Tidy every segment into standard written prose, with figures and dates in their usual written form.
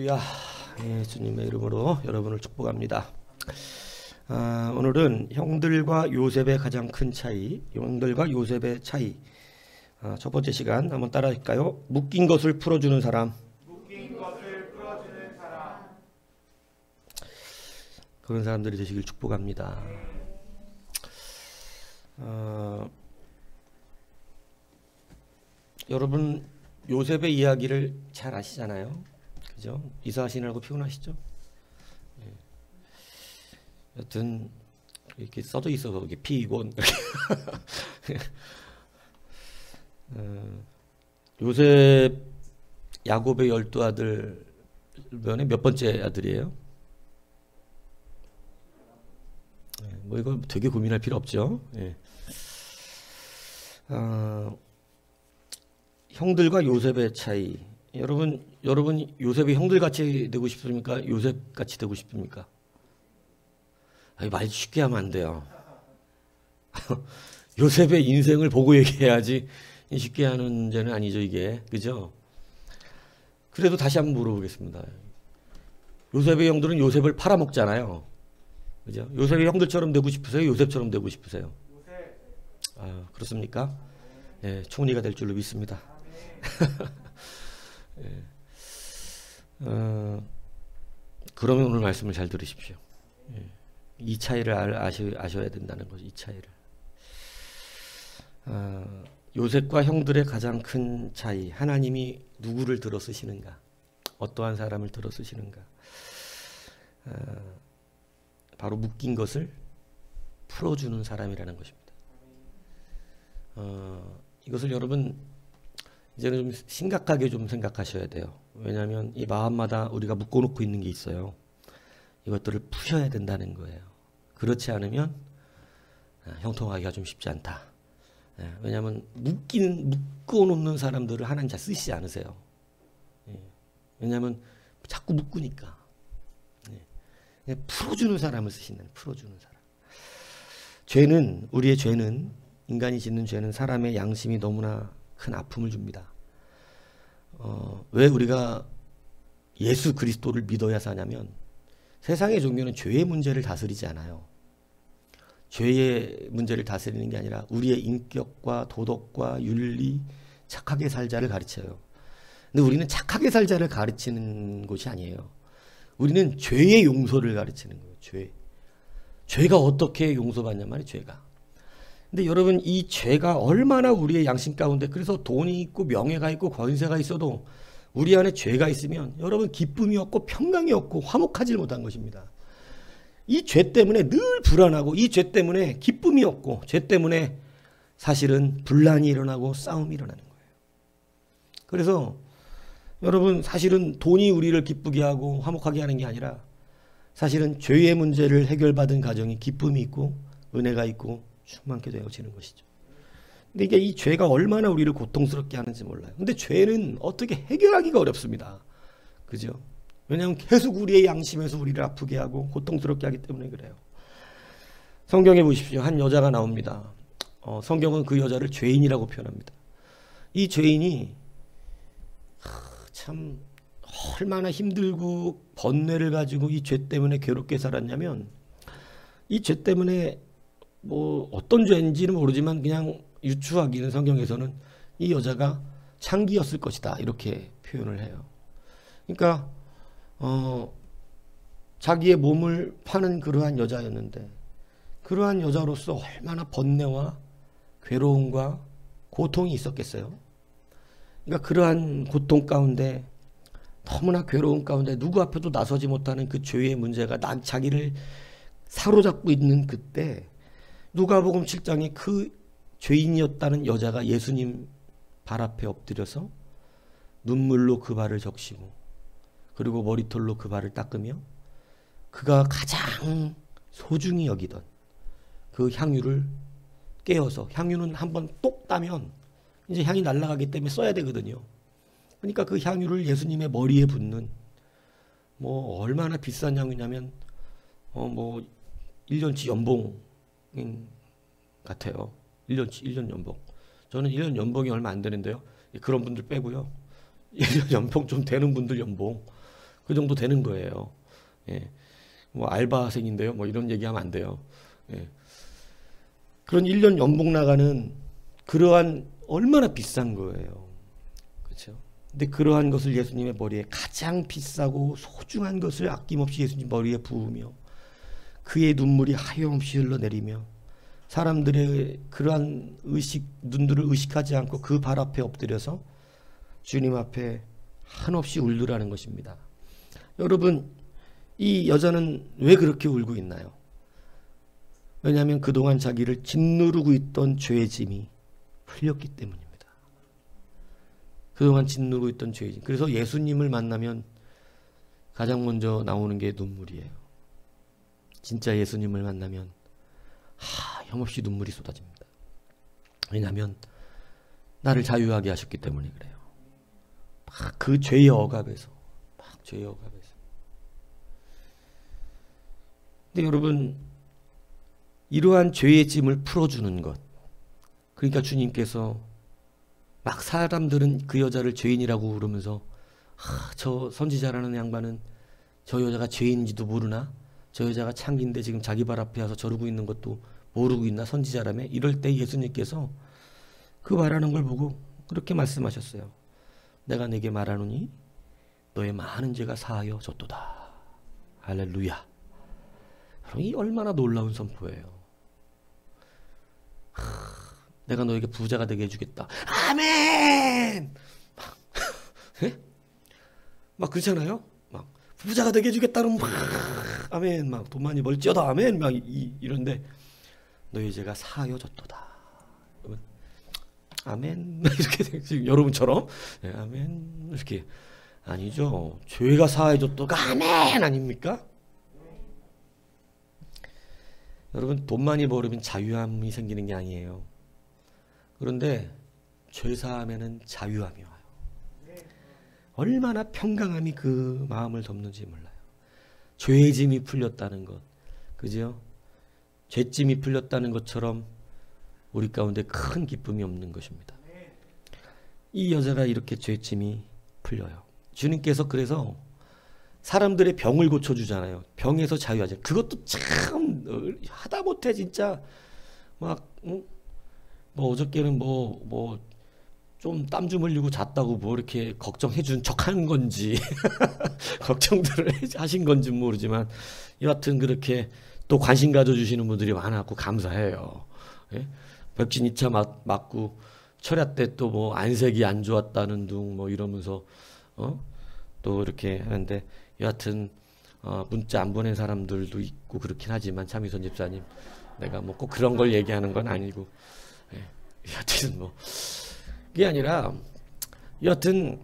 할렐루야. 예수님의 이름으로 여러분을 축복합니다. 오늘은 형들과 요셉의 가장 큰 차이, 형들과 요셉의 차이. 첫 번째 시간 한번 따라할까요? 묶인 것을 풀어주는 사람. 묶인 것을 풀어주는 사람. 그런 사람들이 되시길 축복합니다. 여러분 요셉의 이야기를 잘 아시잖아요. 그죠? 이사하시느라고 피곤하시죠? 예. 여튼 이렇게 써져 있어서 이게 피곤. 요셉 야곱의 12아들 면에 몇 번째 아들이에요? 뭐 이거 되게 고민할 필요 없죠. 예. 형들과 요셉의 차이. 여러분 요셉이 형들같이 되고 싶습니까? 요셉같이 되고 싶습니까? 말 쉽게 하면 안 돼요. 요셉의 인생을 보고 얘기해야지 쉽게 하는 문제는 아니죠, 이게. 그죠? 그래도 다시 한번 물어보겠습니다. 요셉의 형들은 요셉을 팔아먹잖아요. 그죠? 요셉의 형들처럼 되고 싶으세요? 요셉처럼 되고 싶으세요? 요셉. 그렇습니까? 예, 총리가 될 줄로 믿습니다. 예. 그러면 오늘 말씀을 잘 들으십시오. 예. 이 차이를 아셔야 된다는 거죠. 이 차이를. 요셉과 형들의 가장 큰 차이. 하나님이 누구를 들어 쓰시는가? 어떠한 사람을 들어 쓰시는가? 바로 묶인 것을 풀어주는 사람이라는 것입니다. 이것을 여러분 이제는 좀 심각하게 좀 생각하셔야 돼요. 왜냐하면 이 마음마다 우리가 묶어놓고 있는 게 있어요. 이것들을 푸셔야 된다는 거예요. 그렇지 않으면 형통하기가 좀 쉽지 않다. 왜냐하면 묶어놓는 사람들을 하나님 잘 쓰시지 않으세요. 왜냐하면 자꾸 묶으니까. 풀어주는 사람을 쓰신다는, 풀어주는 사람. 우리의 죄는, 인간이 짓는 죄는 사람의 양심이 너무나 큰 아픔을 줍니다. 왜 우리가 예수 그리스도를 믿어야 사냐면 세상의 종교는 죄의 문제를 다스리지 않아요. 죄의 문제를 다스리는 게 아니라 우리의 인격과 도덕과 윤리, 착하게 살자를 가르쳐요. 근데 우리는 착하게 살자를 가르치는 곳이 아니에요. 우리는 죄의 용서를 가르치는 거예요. 죄가 어떻게 용서받냐 말이에요. 죄가. 근데 여러분 이 죄가 얼마나 우리의 양심 가운데, 그래서 돈이 있고 명예가 있고 권세가 있어도 우리 안에 죄가 있으면 여러분 기쁨이 없고 평강이 없고 화목하지 못한 것입니다. 이 죄 때문에 늘 불안하고, 이 죄 때문에 기쁨이 없고, 죄 때문에 사실은 분란이 일어나고 싸움이 일어나는 거예요. 그래서 여러분 사실은 돈이 우리를 기쁘게 하고 화목하게 하는 게 아니라 사실은 죄의 문제를 해결받은 가정이 기쁨이 있고 은혜가 있고 충만케 되어지는 것이죠. 근데 이게 이 죄가 얼마나 우리를 고통스럽게 하는지 몰라요. 근데 죄는 어떻게 해결하기가 어렵습니다. 그죠? 왜냐하면 계속 우리의 양심에서 우리를 아프게 하고 고통스럽게 하기 때문에 그래요. 성경에 보십시오. 한 여자가 나옵니다. 성경은 그 여자를 죄인이라고 표현합니다. 이 죄인이 참 얼마나 힘들고 번뇌를 가지고 이 죄 때문에 괴롭게 살았냐면, 이 죄 때문에 뭐 어떤 죄인지는 모르지만 그냥 유추하기는 성경에서는 이 여자가 창기였을 것이다 이렇게 표현을 해요. 그러니까 자기의 몸을 파는 그러한 여자였는데, 그러한 여자로서 얼마나 번뇌와 괴로움과 고통이 있었겠어요. 그러니까 그러한 고통 가운데, 너무나 괴로움 가운데 누구 앞에도 나서지 못하는 그 죄의 문제가 자기를 사로잡고 있는 그때 누가복음 7장에 그 죄인이었다는 여자가 예수님 발 앞에 엎드려서 눈물로 그 발을 적시고 그리고 머리털로 그 발을 닦으며 그가 가장 소중히 여기던 그 향유를 깨어서, 향유는 한번 똑 따면 이제 향이 날아가기 때문에 써야 되거든요. 그러니까 그 향유를 예수님의 머리에 붓는, 뭐 얼마나 비싼 향유냐면 뭐 1년치 연봉 같아요. 1년 연봉. 저는 1년 연봉이 얼마 안 되는데요. 그런 분들 빼고요. 1년 연봉 좀 되는 분들 연봉. 그 정도 되는 거예요. 예. 뭐 알바생인데요. 뭐 이런 얘기하면 안 돼요. 예. 그런 1년 연봉 나가는 그러한 얼마나 비싼 거예요. 그렇죠? 근데 그러한 것을 예수님의 머리에 가장 비싸고 소중한 것을 아낌없이 예수님 머리에 부으며 그의 눈물이 하염없이 흘러내리며 사람들의 그러한 눈들을 의식하지 않고 그 발 앞에 엎드려서 주님 앞에 한없이 울더라는 것입니다. 여러분, 이 여자는 왜 그렇게 울고 있나요? 왜냐하면 그동안 자기를 짓누르고 있던 죄의 짐이 풀렸기 때문입니다. 그동안 짓누르고 있던 죄의 짐. 그래서 예수님을 만나면 가장 먼저 나오는 게 눈물이에요. 진짜 예수님을 만나면 하염없이 눈물이 쏟아집니다. 왜냐하면 나를 자유하게 하셨기 때문에 그래요. 막 그 죄의 억압에서, 막 죄의 억압에서. 근데 여러분, 이러한 죄의 짐을 풀어주는 것. 그러니까 주님께서 막 사람들은 그 여자를 죄인이라고 부르면서 저 선지자라는 양반은 저 여자가 죄인인지도 모르나? 저 여자가 창기인데 지금 자기 발 앞에 와서 저러고 있는 것도 모르고 있나? 선지자라며? 이럴 때 예수님께서 그 말하는 걸 보고 그렇게 말씀하셨어요. 내가 내게 말하노니 너의 많은 죄가 사하여 졌도다. 할렐루야. 이 얼마나 놀라운 선포예요. 내가 너에게 부자가 되게 해주겠다. 아멘! 막 그렇잖아요? 막 부자가 되게 해주겠다는 막 아멘, 막 돈 많이 벌지어다 아멘, 막 이런데 너희 죄가 사하여졌도다. 아멘. 이렇게 지금 여러분처럼 아멘 이렇게 아니죠. 죄가 사하여졌도가 아멘 아닙니까? 여러분, 돈 많이 벌으면 자유함이 생기는 게 아니에요. 그런데 죄사하면은 자유함이 와요. 얼마나 평강함이 그 마음을 덮는지 몰라요. 죄의 짐이 풀렸다는 것, 그죠? 죄짐이 풀렸다는 것처럼 우리 가운데 큰 기쁨이 없는 것입니다. 이 여자가 이렇게 죄짐이 풀려요. 주님께서 그래서 사람들의 병을 고쳐주잖아요. 병에서 자유하죠. 그것도 참 하다못해 진짜 막 뭐 어저께는 뭐 좀 땀 좀 흘리고 잤다고 뭐 이렇게 걱정해 준 척한 건지 걱정들을 하신 건지 모르지만 여하튼 그렇게 또 관심 가져주시는 분들이 많았고 감사해요. 예? 백신 2차 맞고 철야 때 또 뭐 안색이 안 좋았다는 둥 뭐 이러면서 또 이렇게 하는데 여하튼 문자 안 보낸 사람들도 있고 그렇긴 하지만 차미선 집사님 내가 뭐 꼭 그런 걸 얘기하는 건 아니고 여하튼 뭐 그게 아니라 여하튼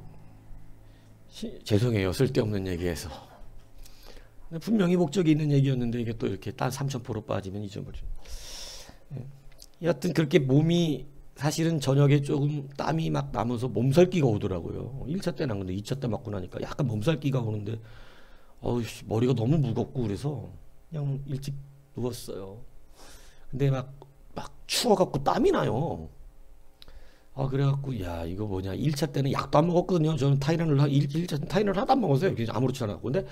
죄송해요. 쓸데없는 얘기해서 분명히 목적이 있는 얘기였는데 이게 또 이렇게 딴 삼천포로 빠지면 잊어버리죠. 여하튼 그렇게 몸이 사실은 저녁에 조금 땀이 막 나면서 몸살기가 오더라고요. 1차 때 난 건데 2차 때 맞고 나니까 약간 몸살기가 오는데 머리가 너무 무겁고 그래서 그냥 일찍 누웠어요. 근데 막 추워갖고 땀이 나요. 그래갖고 야 이거 뭐냐 1차 때는 약도 안 먹었거든요. 저는 1차 타이레놀 하나도 안 먹었어요. 그냥 아무렇지 않았고 근데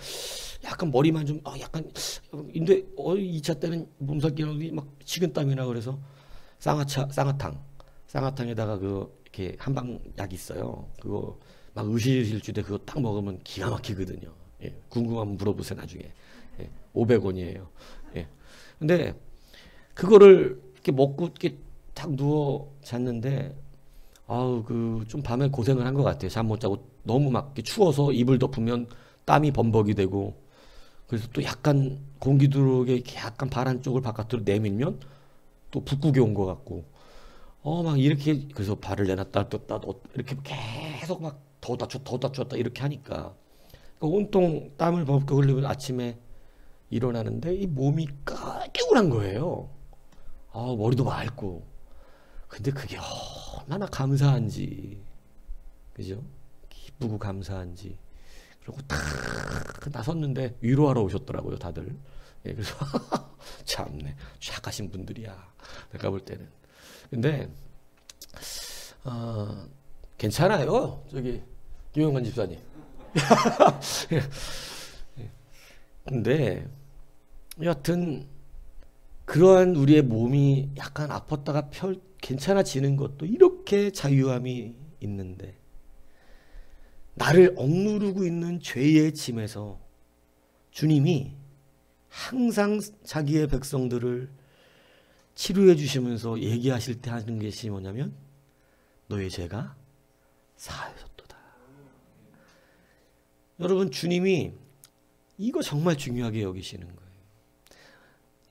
약간 머리만 좀 약간 근데 2차 때는 몸살기가 막 식은땀이 나 그래서 쌍화탕에다가 이렇게 한방 약 있어요. 그거 막 의실주대 그거 딱 먹으면 기가 막히거든요. 예, 궁금하면 물어보세요 나중에. 500원이에요. 예. 근데 그거를 이렇게 먹고 이렇게 딱 누워 잤는데 좀 밤에 고생을 한 것 같아요. 잠 못 자고 너무 막 이렇게 추워서 이불 덮으면 땀이 범벅이 되고 그래서 또 약간 공기 들어오게 이렇게 약간 발 한쪽을 바깥으로 내밀면 또 붓국이 온 것 같고 막 이렇게 그래서 발을 내놨다 떴다 이렇게 계속 막 더 다쳤다 이렇게 하니까 온통 땀을 범벅 흘리면 아침에 일어나는데 이 몸이 깨우란 거예요. 머리도 맑고 근데 그게 얼마나 감사한지 그죠? 기쁘고 감사한지 그리고 딱 나섰는데 위로하러 오셨더라고요 다들. 예, 그래서 참네 착하신 분들이야 내가 볼 때는. 근데 괜찮아요 저기 김영관 집사님 근데 여하튼 그러한 우리의 몸이 약간 아팠다가 괜찮아지는 것도 이렇게 자유함이 있는데, 나를 억누르고 있는 죄의 짐에서 주님이 항상 자기의 백성들을 치료해 주시면서 얘기하실 때 하는 것이 뭐냐면, 너의 죄가 사하였도다. 여러분, 주님이 이거 정말 중요하게 여기시는 거예요.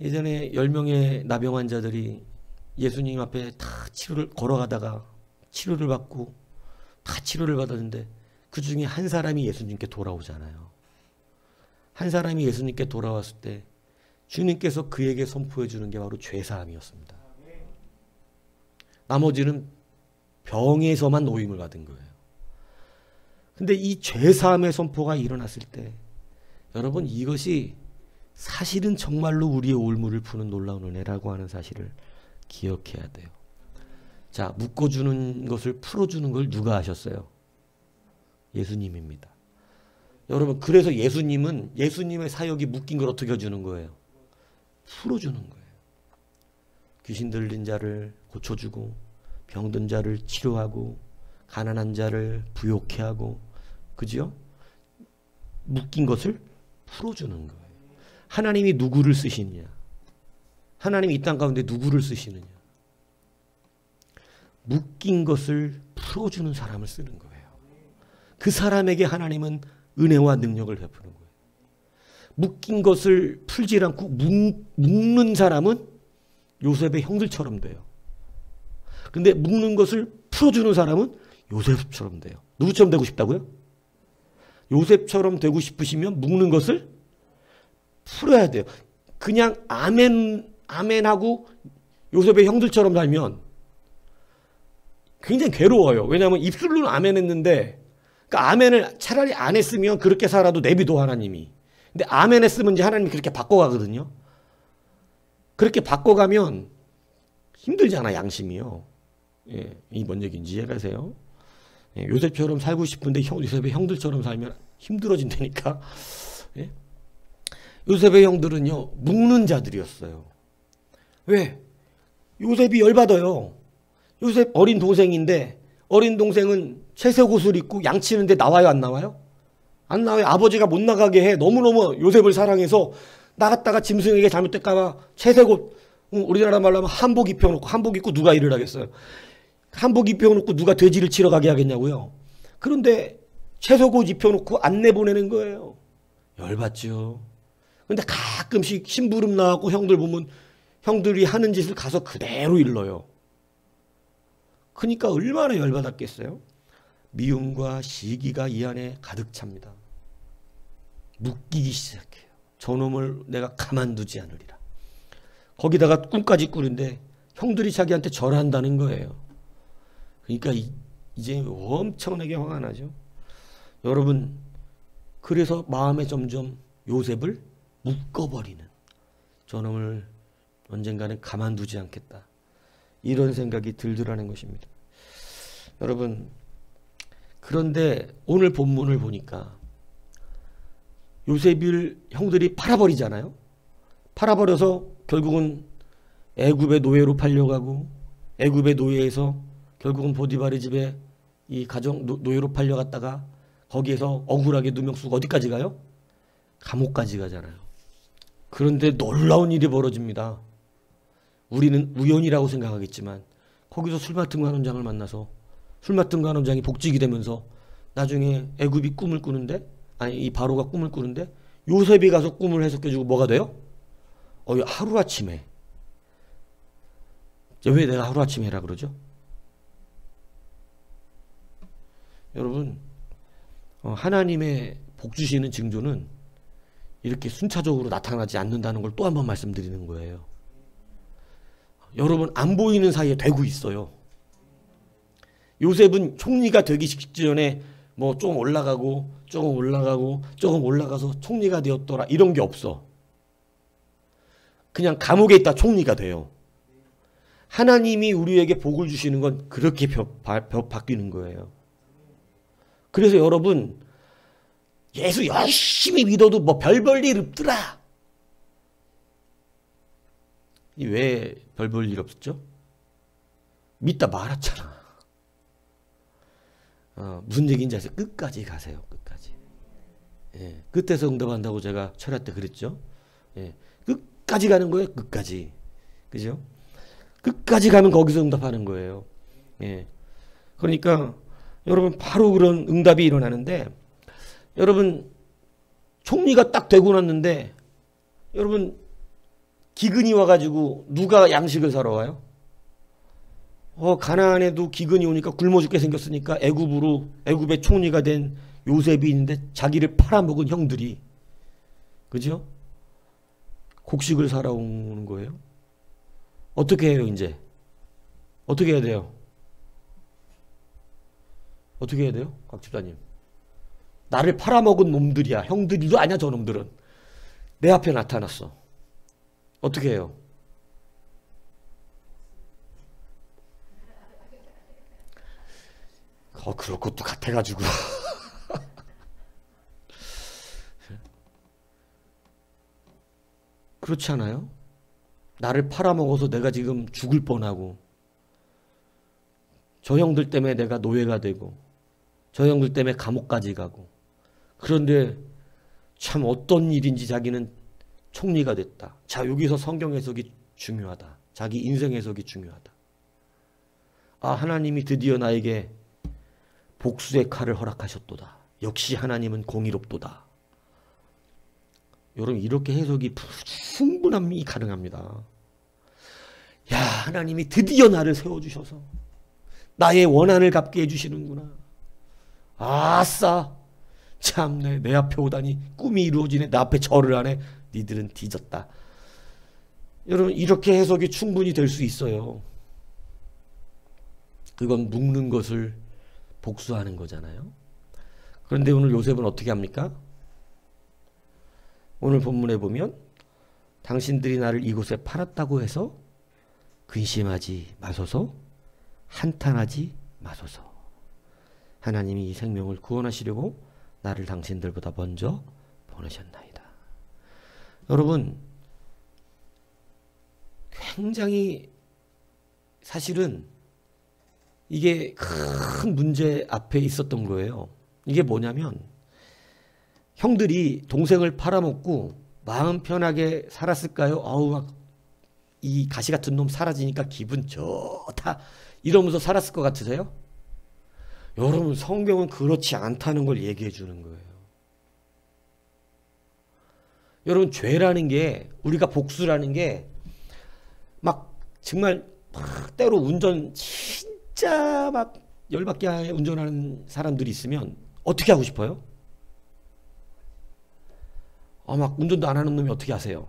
예전에 10명의 나병 환자들이 예수님 앞에 다 치료를 걸어가다가 치료를 받고 다 치료를 받았는데, 그 중에 한 사람이 예수님께 돌아오잖아요. 한 사람이 예수님께 돌아왔을 때 주님께서 그에게 선포해 주는 게 바로 죄사함이었습니다. 나머지는 병에서만 노임을 받은 거예요. 근데 이 죄사함의 선포가 일어났을 때, 여러분, 이것이 사실은 정말로 우리의 올무를 푸는 놀라운 은혜라고 하는 사실을 기억해야 돼요. 자, 묶어주는 것을 풀어주는 걸 누가 하셨어요? 예수님입니다. 여러분, 그래서 예수님의 사역이 묶인 걸 어떻게 해주는 거예요? 풀어주는 거예요. 귀신 들린 자를 고쳐주고, 병든 자를 치료하고, 가난한 자를 부욕해 하고, 그죠? 묶인 것을 풀어주는 거예요. 하나님이 누구를 쓰시느냐? 하나님이 이 땅 가운데 누구를 쓰시느냐? 묶인 것을 풀어주는 사람을 쓰는 거예요. 그 사람에게 하나님은 은혜와 능력을 베푸는 거예요. 묶인 것을 풀지 않고 묶는 사람은 요셉의 형들처럼 돼요. 근데 묶는 것을 풀어주는 사람은 요셉처럼 돼요. 누구처럼 되고 싶다고요? 요셉처럼 되고 싶으시면 묶는 것을 풀어야 돼요. 그냥 아멘하고 요셉의 형들처럼 살면 굉장히 괴로워요. 왜냐하면 입술로는 아멘했는데, 그러니까 아멘을 차라리 안 했으면 그렇게 살아도 내비도 하나님이. 근데 아멘 했으면 이제 하나님이 그렇게 바꿔가거든요. 그렇게 바꿔가면 힘들잖아, 양심이요. 예, 이 뭔 얘기인지 이해가세요? 예, 요셉처럼 살고 싶은데 요셉의 형들처럼 살면 힘들어진다니까. 예? 요셉의 형들은요, 묶는 자들이었어요. 왜? 요셉이 열받아요. 요셉 어린 동생인데, 어린 동생은 채색 옷을 입고 양치는데 나와요, 안 나와요? 안 나와요. 아버지가 못 나가게 해. 너무너무 요셉을 사랑해서 나갔다가 짐승에게 잘못될까봐 채색 옷, 우리나라 말로 하면 한복 입혀놓고, 한복 입고 누가 일을 하겠어요? 한복 입혀놓고 누가 돼지를 치러 가게 하겠냐고요? 그런데 채색 옷 입혀놓고 안 내보내는 거예요. 열받죠. 근데 가끔씩 심부름 나가고 형들 보면 형들이 하는 짓을 가서 그대로 일러요. 그러니까 얼마나 열받았겠어요? 미움과 시기가 이 안에 가득 찹니다. 묶이기 시작해요. 저놈을 내가 가만두지 않으리라. 거기다가 꿈까지 꾸는데 형들이 자기한테 절한다는 거예요. 그러니까 이제 엄청나게 화가 나죠. 여러분, 그래서 마음에 점점 요셉을 묶어버리는, 저놈을 언젠가는 가만두지 않겠다, 이런 생각이 들더라는 것입니다. 여러분, 그런데 오늘 본문을 보니까 요셉을 형들이 팔아버리잖아요. 팔아버려서 결국은 애굽의 노예로 팔려가고, 애굽의 노예에서 결국은 보디발의 집에 이 가정 노예로 팔려갔다가 거기에서 억울하게 누명쓰고 어디까지 가요? 감옥까지 가잖아요. 그런데 놀라운 일이 벌어집니다. 우리는 우연이라고 생각하겠지만 거기서 술 맡은 간원장을 만나서 술 맡은 간원장이 복직이 되면서 나중에 애굽이 꿈을 꾸는데, 아니 이 바로가 꿈을 꾸는데 요셉이 가서 꿈을 해석해주고 뭐가 돼요? 하루아침에. 왜 내가 하루아침에 해라 그러죠? 여러분, 하나님의 복 주시는 징조는 이렇게 순차적으로 나타나지 않는다는 걸 또 한 번 말씀드리는 거예요. 여러분, 안 보이는 사이에 되고 있어요. 요셉은 총리가 되기 직전에 뭐 조금 올라가고 조금 올라가고 조금 올라가서 총리가 되었더라, 이런 게 없어. 그냥 감옥에 있다 총리가 돼요. 하나님이 우리에게 복을 주시는 건 그렇게 바뀌는 거예요. 그래서 여러분, 예수 열심히 믿어도 뭐 별 볼 일 없더라. 왜 별 볼 일 없었죠? 믿다 말았잖아. 무슨 얘기인지 아세요? 끝까지 가세요. 끝까지. 예, 끝에서 응답한다고 제가 철야 때 그랬죠. 예, 끝까지 가는 거예요. 끝까지. 그죠? 끝까지 가면 거기서 응답하는 거예요. 예. 그러니까 여러분 바로 그런 응답이 일어나는데, 여러분 총리가 딱 되고 났는데 여러분 기근이 와가지고 누가 양식을 사러 와요? 가나안에도 기근이 오니까 굶어 죽게 생겼으니까 애굽의 총리가 된 요셉이 있는데 자기를 팔아먹은 형들이, 그죠? 곡식을 사러 오는 거예요. 어떻게 해요 이제? 어떻게 해야 돼요? 어떻게 해야 돼요? 곽 집사님. 나를 팔아먹은 놈들이야. 형들도 아니야 저놈들은. 내 앞에 나타났어. 어떻게 해요? 그럴 것도 같아가지고. 그렇지 않아요? 나를 팔아먹어서 내가 지금 죽을 뻔하고, 저 형들 때문에 내가 노예가 되고, 저 형들 때문에 감옥까지 가고, 그런데 참 어떤 일인지 자기는 총리가 됐다. 자, 여기서 성경 해석이 중요하다. 자기 인생 해석이 중요하다. 하나님이 드디어 나에게 복수의 칼을 허락하셨도다. 역시 하나님은 공의롭도다. 여러분 이렇게 해석이 충분함이 가능합니다. 야, 하나님이 드디어 나를 세워주셔서 나의 원한을 갚게 해주시는구나. 아싸, 참내, 내 앞에 오다니 꿈이 이루어지네. 내 앞에 절을 하네. 니들은 뒤졌다. 여러분 이렇게 해석이 충분히 될 수 있어요. 그건 묵는 것을 복수하는 거잖아요. 그런데 오늘 요셉은 어떻게 합니까? 오늘 본문에 보면 당신들이 나를 이곳에 팔았다고 해서 근심하지 마소서, 한탄하지 마소서. 하나님이 이 생명을 구원하시려고 나를 당신들보다 먼저 보내셨나이다. 여러분 굉장히 사실은 이게 큰 문제 앞에 있었던 거예요. 이게 뭐냐면 형들이 동생을 팔아먹고 마음 편하게 살았을까요? 막 이 가시 같은 놈 사라지니까 기분 좋다 이러면서 살았을 것 같으세요? 여러분 성경은 그렇지 않다는 걸 얘기해 주는 거예요. 여러분 죄라는 게, 우리가 복수라는 게 막 정말 막 때로 운전 진짜 막 열받게 운전하는 사람들이 있으면 어떻게 하고 싶어요? 막 운전도 안 하는 놈이 어떻게 하세요?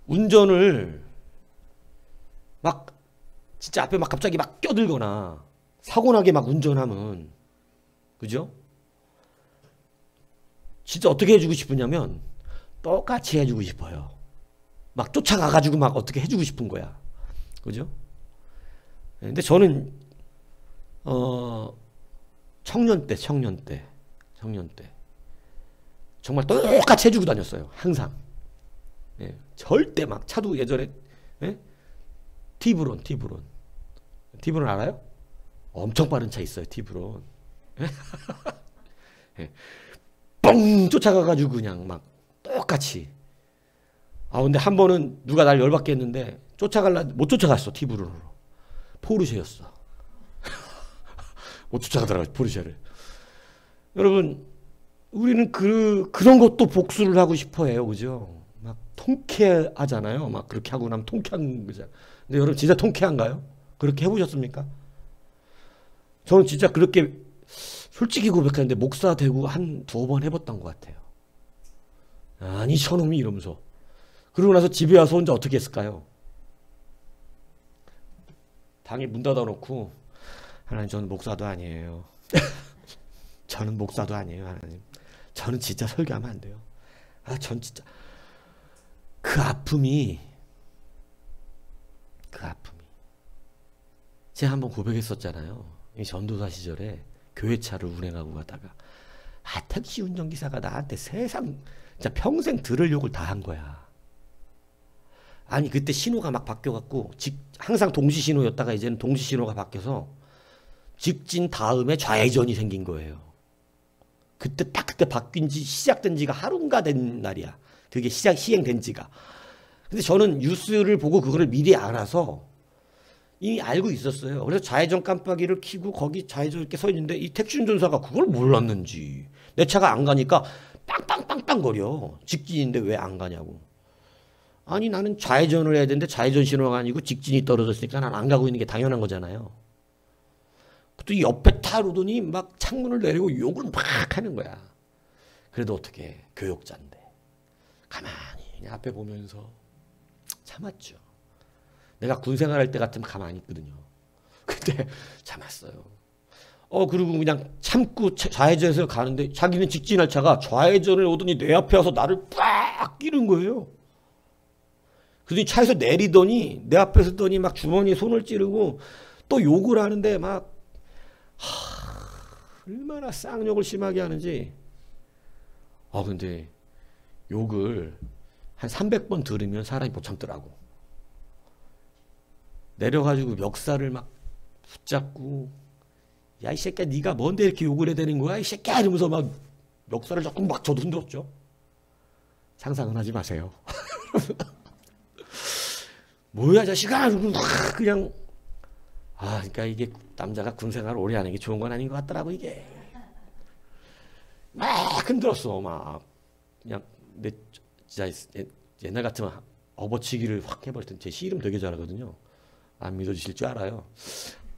운전을 막 진짜 앞에 막 갑자기 막 껴들거나 사고나게 막 운전하면, 그죠? 진짜 어떻게 해주고 싶으냐면 똑같이 해주고 싶어요. 막 쫓아가가지고 막 어떻게 해주고 싶은 거야. 그죠? 근데 저는 청년 때 정말 똑같이 해주고 다녔어요. 항상. 예, 절대 막 차도 예전에 티브론 알아요? 엄청 빠른 차 있어요. 티브론. 예, 뻥 쫓아가가지고 그냥 막 똑같이. 근데 한 번은 누가 날 열받게 했는데 못 쫓아갔어. 티브론으로. 포르쉐였어. 못 쫓아가더라고요. 포르쉐를. 여러분 우리는 그런 것도 복수를 하고 싶어 해요. 그죠? 막 통쾌하잖아요. 막 그렇게 하고 나면 통쾌한 거죠. 근데 여러분 진짜 통쾌한가요? 그렇게 해보셨습니까? 저는 진짜 그렇게 솔직히 고백하는데 목사 되고 한 두어 번 해봤던 것 같아요. 아니 저놈이 이러면서. 그러고 나서 집에 와서 혼자 어떻게 했을까요? 방에 문 닫아놓고, 하나님 저는 목사도 아니에요. 저는 목사도 아니에요. 하나님 저는 진짜 설교하면 안 돼요. 전 진짜 그 아픔이 제가 한번 고백했었잖아요. 이 전도사 시절에 교회차를 운행하고 가다가 택시 운전기사가 나한테 세상 진짜 평생 들을 욕을 다 한 거야. 아니 그때 신호가 막 바뀌어갖고 항상 동시신호였다가 이제는 동시신호가 바뀌어서 직진 다음에 좌회전이 생긴 거예요. 그때 바뀐 지 시작된 지가 하루인가 된 날이야. 그게 시행된 지가. 근데 저는 뉴스를 보고 그거를 미리 알아서 이미 알고 있었어요. 그래서 좌회전 깜빡이를 켜고 거기 좌회전 이렇게 서 있는데 이 택시 운전사가 그걸 몰랐는지 내 차가 안 가니까 빵빵빵빵 거려. 직진인데 왜 안 가냐고. 아니 나는 좌회전을 해야 되는데 좌회전 신호가 아니고 직진이 떨어졌으니까 난 안 가고 있는 게 당연한 거잖아요. 또 이 옆에 타로더니 막 창문을 내리고 욕을 막 하는 거야. 그래도 어떻게 교역자인데 가만히 그냥 앞에 보면서 참았죠. 내가 군 생활할 때 같으면 가만히 있거든요. 근데 참았어요. 그리고 그냥 참고 좌회전해서 가는데 자기는 직진할 차가 좌회전을 오더니 내 앞에 와서 나를 빡 끼는 거예요. 그러더니 차에서 내리더니 내 앞에 서더니 막 주머니에 손을 찌르고 또 욕을 하는데 막 얼마나 쌍욕을 심하게 하는지. 근데 욕을 한 300번 들으면 사람이 못 참더라고. 내려가지고 멱살을 막 붙잡고 야 이 새끼야 네가 뭔데 이렇게 욕을 해야 되는 거야 이 새끼야 이러면서 막 멱살을 조금 막 저도 흔들었죠. 상상은 하지 마세요. 뭐야 자식아 그냥 그러니까 이게 남자가 군생활을 오래 하는 게 좋은 건 아닌 것 같더라고. 이게 막 흔들었어. 막 그냥 내 진짜 옛날 같으면 업어치기를 확 해버릴 텐데 제 씨름 되게 잘하거든요. 안 믿어주실 줄 알아요.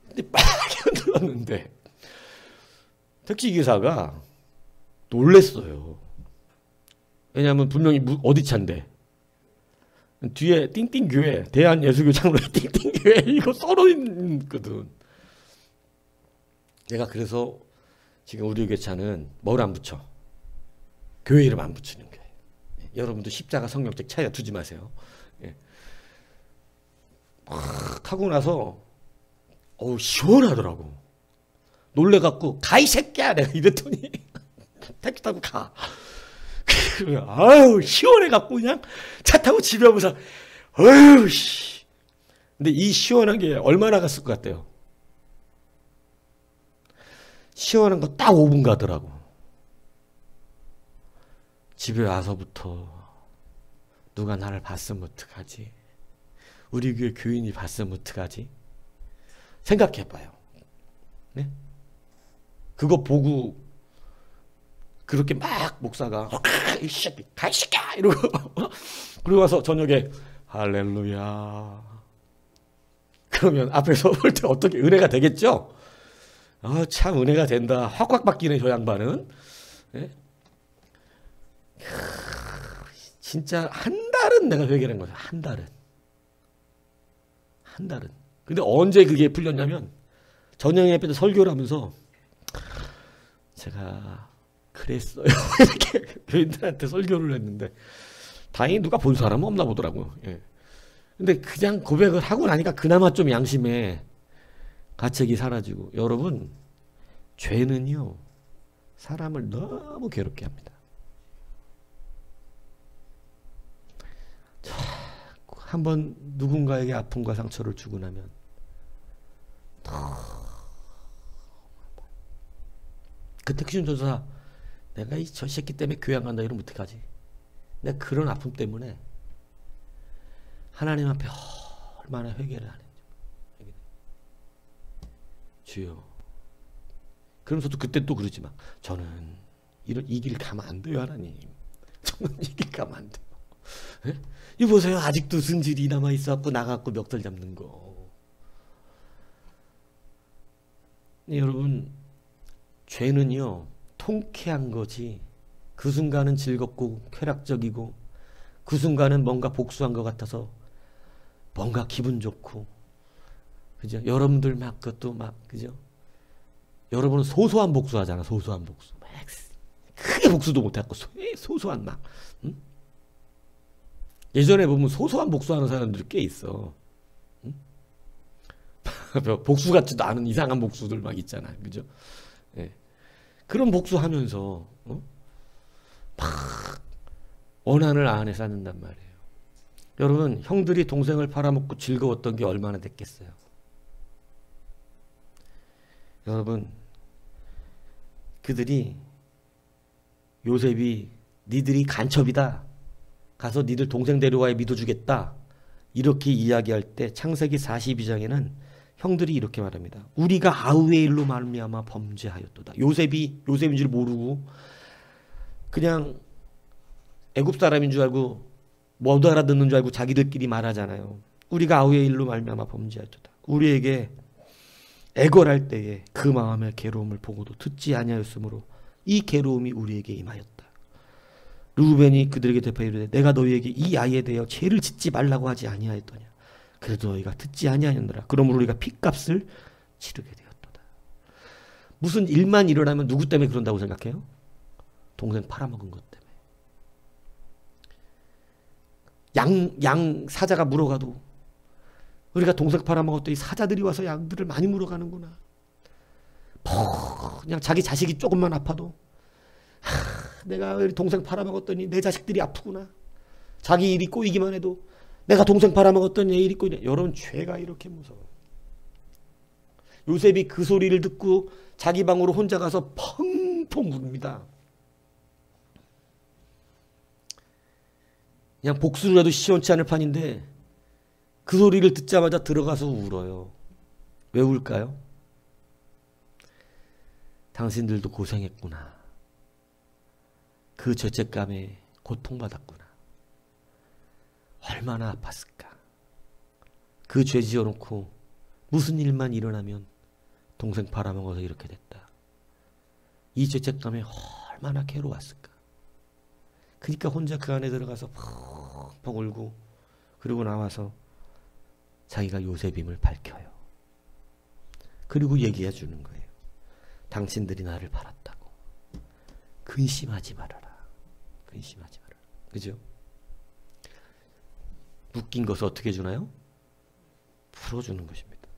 근데 막 흔들었는데 택시기사가 놀랬어요. 왜냐하면 분명히 어디 차인데 뒤에 띵띵교회 대한예수교 장로 띵띵교회 이거 써져 있거든. 내가 그래서 지금 우리 교회 차는 뭘 안 붙여? 교회 이름 안 붙이는 거예요. 여러분도 십자가 성경책 차에 두지 마세요. 하고 나서 시원하더라고. 놀래갖고 가 이 새끼야 내가 이랬더니 택시 타고 가. 시원해갖고 그냥 차 타고 집에 오면서 씨. 근데 이 시원한 게 얼마나 갔을 것 같아요? 시원한 거 딱 5분 가더라고. 집에 와서부터 누가 나를 봤으면 어떡하지? 우리 교회 교인이 봤으면 어떡하지? 생각해봐요. 네? 그거 보고 그렇게 막 목사가 이 새끼 가 이 새끼야 이러고 그러고 와서 저녁에 할렐루야 그러면 앞에서 볼 때 어떻게 은혜가 되겠죠? 참 은혜가 된다. 확확 바뀌네 저 양반은. 네? 진짜 한 달은 내가 회개한 거죠. 한 달은. 근데 언제 그게 풀렸냐면 전영회 앞에서 설교를 하면서 제가 그랬어요. 이렇게 교인들한테 설교를 했는데 다행히 누가 본 사람은 없나 보더라고요. 근데 그냥 고백을 하고 나니까 그나마 좀 양심에 가책이 사라지고. 여러분 죄는요 사람을 너무 괴롭게 합니다. 한번 누군가에게 아픔과 상처를 주고 나면 그 택시 운전사 내가 저 새끼 때문에 교회 안 간다 이러면 어떡하지? 내가 그런 아픔 때문에 하나님 앞에 얼마나 회개를 하는지. 주여. 그러면서도 그때 또 그러지만 저는 이 길 가면 안 돼요 하나님. 저는 이 길 가면 안 돼요. 네? 이 보세요. 아직도 승질이 남아있어갖고 나가갖고 멱살 잡는 거. 네, 여러분 죄는요 통쾌한 거지 그 순간은 즐겁고 쾌락적이고 그 순간은 뭔가 복수한 것 같아서 뭔가 기분 좋고 그죠? 여러분들 막 그것도 막 그죠? 여러분은 소소한 복수하잖아. 소소한 복수 막 크게 복수도 못하고 소소한 막 응? 예전에 보면 소소한 복수하는 사람들이 꽤 있어. 응? 복수 같지도 않은 이상한 복수들 막 있잖아. 그죠? 예. 그런 복수하면서 막 원한을 안에 쌓는단 말이에요. 여러분, 형들이 동생을 팔아먹고 즐거웠던 게 얼마나 됐겠어요. 여러분, 그들이 요셉이 니들이 간첩이다, 가서 니들 동생 데려와야 믿어주겠다, 이렇게 이야기할 때 창세기 42장에는 형들이 이렇게 말합니다. 우리가 아우의 일로 말미암아 범죄하였도다. 요셉인 줄 모르고 그냥 애굽 사람인 줄 알고 못 알아듣는 줄 알고 자기들끼리 말하잖아요. 우리가 아우의 일로 말미암아 범죄하였도다. 우리에게 애걸할 때에 그 마음의 괴로움을 보고도 듣지 아니하였으므로 이 괴로움이 우리에게 임하였다. 르우벤이 그들에게 대답하여 이르되 내가 너희에게 이 아이에 대하여 죄를 짓지 말라고 하지 아니하였더냐. 그래도 너희가 듣지 아니하였느라. 그러므로 우리가 핏값을 치르게 되었도다. 무슨 일만 일어나면 누구 때문에 그런다고 생각해요? 동생 팔아먹은 것 때문에. 양 사자가 물어가도 우리가 동생 팔아먹었더니 사자들이 와서 양들을 많이 물어가는구나. 그냥 자기 자식이 조금만 아파도 내가 동생 팔아먹었더니 내 자식들이 아프구나. 자기 일이 꼬이기만 해도 내가 동생 팔아먹었더니 내 일이 꼬이네. 여러분, 죄가 이렇게 무서워요. 요셉이 그 소리를 듣고 자기 방으로 혼자 가서 펑펑 웁니다. 그냥 복수를 해도 시원치 않을 판인데 그 소리를 듣자마자 들어가서 울어요. 왜 울까요? 당신들도 고생했구나. 그 죄책감에 고통받았구나. 얼마나 아팠을까. 그 죄 지어놓고 무슨 일만 일어나면 동생 팔아먹어서 이렇게 됐다. 이 죄책감에 얼마나 괴로웠을까. 그러니까 혼자 그 안에 들어가서 펑펑 울고 그리고 나와서 자기가 요셉임을 밝혀요. 그리고 얘기해 주는 거예요. 당신들이 나를 팔았다고. 근심하지 말아라. 근심하지 말아라. 그죠? 묶인 것을 어떻게 주나요? 풀어주는 것입니다.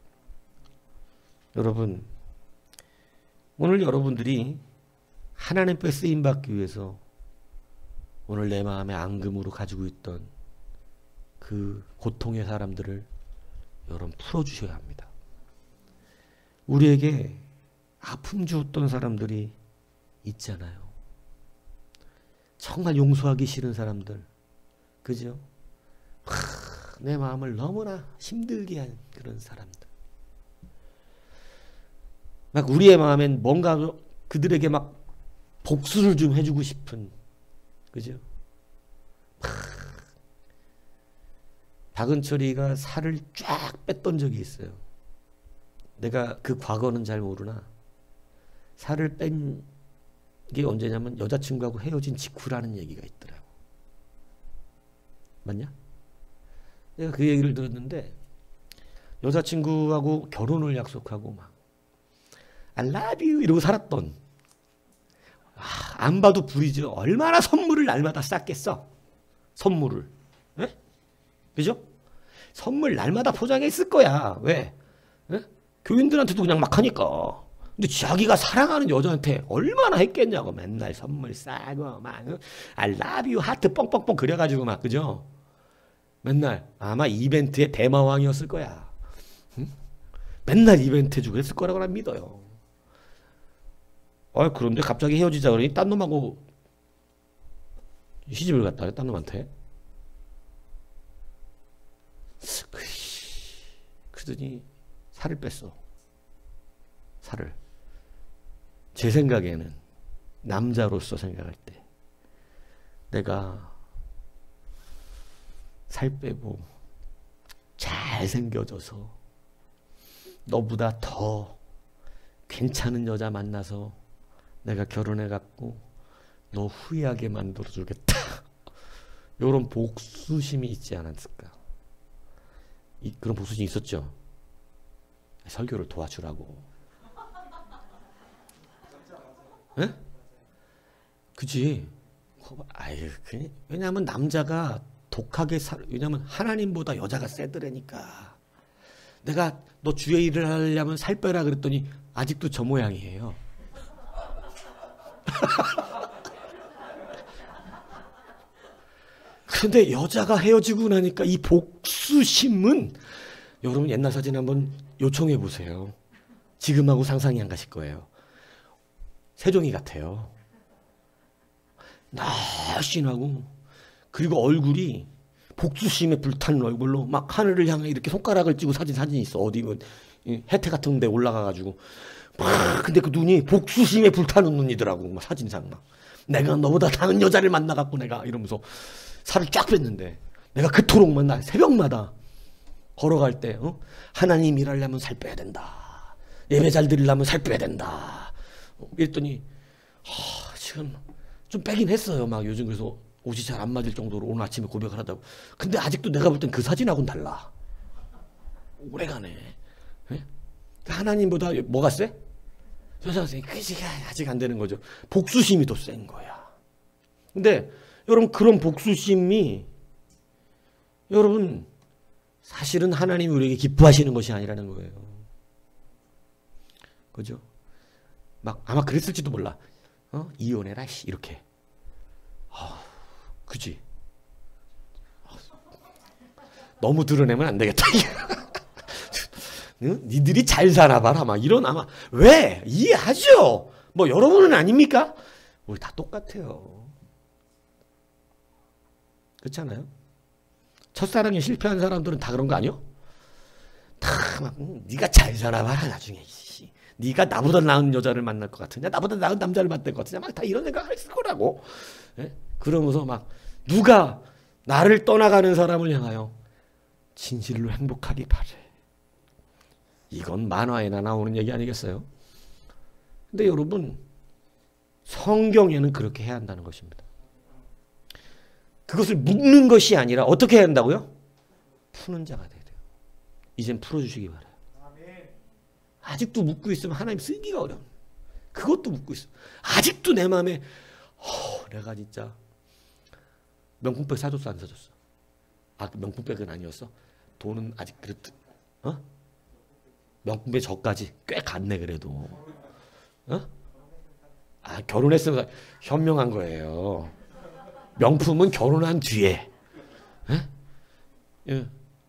여러분, 오늘 여러분들이 하나님께 쓰임받기 위해서 오늘 내 마음의 앙금으로 가지고 있던 그 고통의 사람들을 여러분 풀어주셔야 합니다. 우리에게 아픔 주었던 사람들이 있잖아요. 정말 용서하기 싫은 사람들. 그죠? 내 마음을 너무나 힘들게 한 그런 사람들. 막 우리의 마음엔 뭔가 그들에게 막 복수를 좀 해주고 싶은. 그죠? 박은철이가 살을 쫙 뺐던 적이 있어요. 내가 그 과거는 잘 모르나 살을 뺀 게 언제냐면 여자친구하고 헤어진 직후라는 얘기가 있더라고. 맞냐? 내가 그 얘기를 들었는데 여자친구하고 결혼을 약속하고 막 I love you 이러고 살았던, 안 봐도 불이죠. 얼마나 선물을 날마다 쌌겠어. 선물을. 에? 그죠? 선물 날마다 포장했을 거야. 왜? 에? 교인들한테도 그냥 막 하니까. 근데 자기가 사랑하는 여자한테 얼마나 했겠냐고. 맨날 선물 싸고 막 I love you 하트 뻥뻥뻥 그려가지고 막. 그죠? 맨날 아마 이벤트의 대마왕이었을 거야. 응? 맨날 이벤트 해주고 했을 거라고 난 믿어요. 그런데 갑자기 헤어지자 그러니 딴 놈하고 시집을 갔다 그래. 딴 놈한테. 그러더니 살을 뺐어. 살을. 제 생각에는 남자로서 생각할 때 내가 살 빼고 잘생겨져서 너보다 더 괜찮은 여자 만나서 내가 결혼해갖고 너 후회하게 만들어주겠다. 이런 복수심이 있지 않았을까. 그런 복수심이 있었죠. 설교를 도와주라고. 에? 그치? 왜냐하면 남자가 독하게 왜냐하면 하나님보다 여자가 세더라니까. 내가 너 주의 일을 하려면 살 빼라 그랬더니 아직도 저 모양이에요. 그런데 여자가 헤어지고 나니까 이 복수심은 여러분 옛날 사진 한번 요청해 보세요. 지금하고 상상이 안 가실 거예요. 세종이 같아요. 날씬하고 그리고 얼굴이 복수심에 불타는 얼굴로 막 하늘을 향해 이렇게 손가락을 쥐고 사진이 있어. 어디 뭐 혜태 같은 데 올라가가지고 막 근데 그 눈이 복수심에 불타는 눈이더라고. 막 사진상 막 내가 너보다 다른 여자를 만나갖고 내가 이러면서 살을 쫙 뺐는데 내가 그토록 맨날 새벽마다 걸어갈 때 하나님 일하려면 살 빼야 된다. 예배 잘 드리려면 살 빼야 된다. 이랬더니 지금 좀 빼긴 했어요. 막 요즘 그래서 옷이 잘 안 맞을 정도로 오늘 아침에 고백을 하다고. 근데 아직도 내가 볼 땐 그 사진하고는 달라. 오래가네. 네? 하나님보다 뭐가 세? 여자가 세. 그게 아직 안 되는 거죠. 복수심이 더 센 거야. 근데 여러분 그런 복수심이 여러분 사실은 하나님이 우리에게 기뻐하시는 것이 아니라는 거예요. 그죠? 막 아마 그랬을지도 몰라. 이혼해라 이렇게. 그지? 너무 드러내면 안 되겠다. 니들이 잘 사나 봐라. 막 이런 아마 왜 이해하죠? 뭐 여러분은 아닙니까? 우리 다 똑같아요. 그렇지 않아요? 첫사랑에 실패한 사람들은 다 그런 거 아니요? 다 막 네가 잘 사나 봐라 나중에. 네가 나보다 나은 여자를 만날 것 같으냐? 나보다 나은 남자를 만날 것 같으냐? 막 다 이런 생각 했을 거라고. 예? 그러면서 막 누가 나를 떠나가는 사람을 향하여 진실로 행복하기 바래. 이건 만화에나 나오는 얘기 아니겠어요? 근데 여러분 성경에는 그렇게 해야 한다는 것입니다. 그것을 묶는 것이 아니라 어떻게 해야 한다고요? 푸는 자가 돼야 돼요. 이젠 풀어주시기 바라요. 아직도 묶고 있으면 하나님 쓰기가 어려워. 그것도 묶고 있어. 아직도 내 마음에 내가 진짜 명품백 사줬어 안 사줬어? 명품백은 아니었어? 돈은 아직 그랬듯. 명품백 저까지 꽤 갔네 그래도. 결혼했으면 현명한 거예요. 명품은 결혼한 뒤에.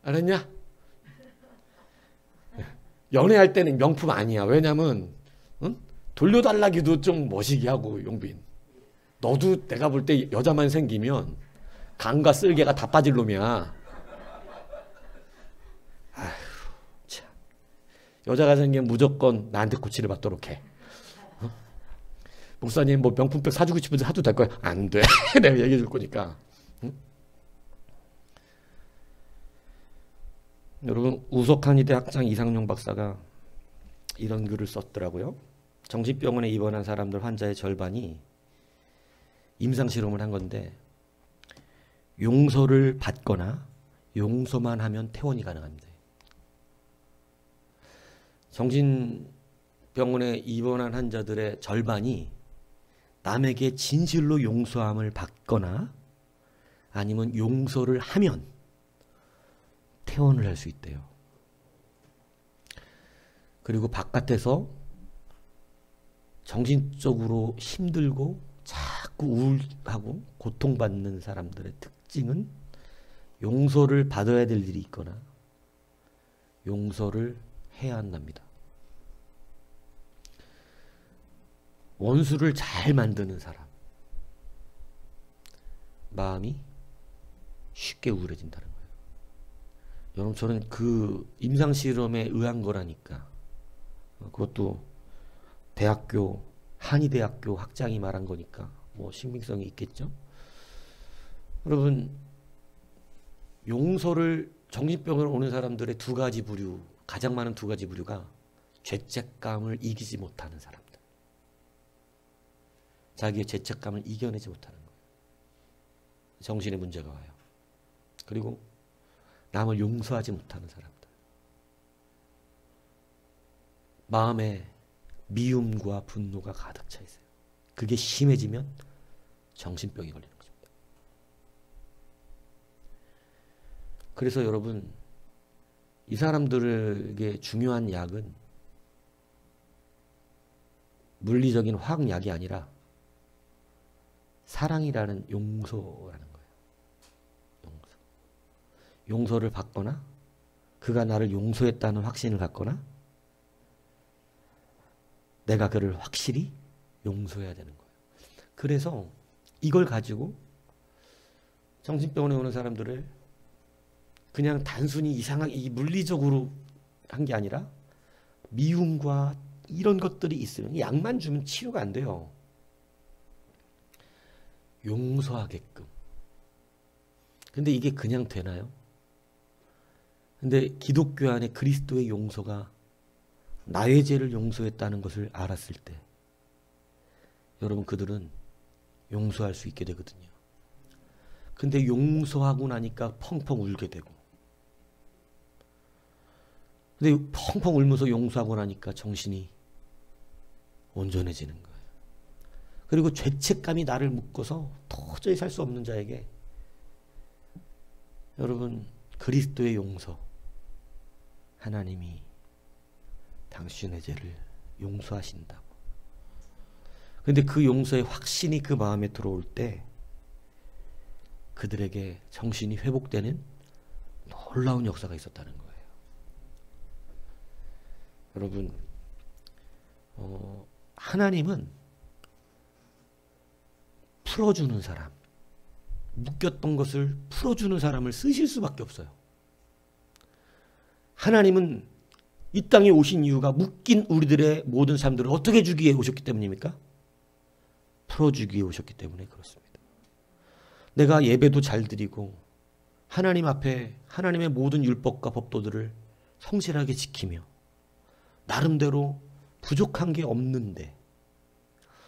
알았냐? 연애할 때는 명품 아니야. 왜냐면 돌려달라기도 좀 멋이게 하고. 용빈 너도 내가 볼 때 여자만 생기면 간과 쓸개가 다 빠질 놈이야. 아휴, 참. 여자가 생기면 무조건 나한테 코치를 받도록 해. 목사님 뭐 명품백 사주고 싶은데 사도 될 거야? 안 돼. 내가 얘기해 줄 거니까. 여러분 우석한의대 학장 이상용 박사가 이런 글을 썼더라고요. 정신병원에 입원한 사람들 환자의 절반이 임상실험을 한 건데 용서를 받거나 용서만 하면 퇴원이 가능합니다. 정신병원에 입원한 환자들의 절반이 남에게 진실로 용서함을 받거나 아니면 용서를 하면 퇴원을 할 수 있대요. 그리고 바깥에서 정신적으로 힘들고 자꾸 우울하고 고통받는 사람들의 특징은 용서를 받아야 될 일이 있거나 용서를 해야 한답니다. 원수를 잘 만드는 사람 마음이 쉽게 우울해진다는 거예요. 여러분 저는 그 임상실험에 의한 거라니까. 그것도 대학교 한의대학교 학장이 말한 거니까 뭐 신빙성이 있겠죠. 여러분 용서를 정신병으로 오는 사람들의 두 가지 부류, 가장 많은 두 가지 부류가 죄책감을 이기지 못하는 사람들, 자기의 죄책감을 이겨내지 못하는 거예요. 정신에 문제가 와요. 그리고 남을 용서하지 못하는 사람들, 마음에 미움과 분노가 가득 차 있어요. 그게 심해지면 정신병이 걸리는 것입니다. 그래서 여러분 이 사람들에게 중요한 약은 물리적인 화학약이 아니라 사랑이라는 용서라는 거예요. 용서. 용서를 받거나 그가 나를 용서했다는 확신을 갖거나 내가 그를 확실히 용서해야 되는 거예요. 그래서 이걸 가지고 정신병원에 오는 사람들을 그냥 단순히 이상하게 물리적으로 한 게 아니라 미움과 이런 것들이 있으면 약만 주면 치료가 안 돼요. 용서하게끔. 근데 이게 그냥 되나요? 근데 기독교 안에 그리스도의 용서가 나의 죄를 용서했다는 것을 알았을 때 여러분 그들은 용서할 수 있게 되거든요. 근데 용서하고 나니까 펑펑 울게 되고 근데 펑펑 울면서 용서하고 나니까 정신이 온전해지는 거예요. 그리고 죄책감이 나를 묶어서 도저히 살 수 없는 자에게 여러분 그리스도의 용서 하나님이 당신의 죄를 용서하신다고. 근데 그 용서의 확신이 그 마음에 들어올 때 그들에게 정신이 회복되는 놀라운 역사가 있었다는 거예요. 여러분 하나님은 풀어주는 사람, 묶였던 것을 풀어주는 사람을 쓰실 수밖에 없어요. 하나님은 이 땅에 오신 이유가 묶인 우리들의 모든 삶들을 어떻게 해주기 위해 오셨기 때문입니까? 풀어주기 위해 오셨기 때문에 그렇습니다. 내가 예배도 잘 드리고 하나님 앞에 하나님의 모든 율법과 법도들을 성실하게 지키며 나름대로 부족한 게 없는데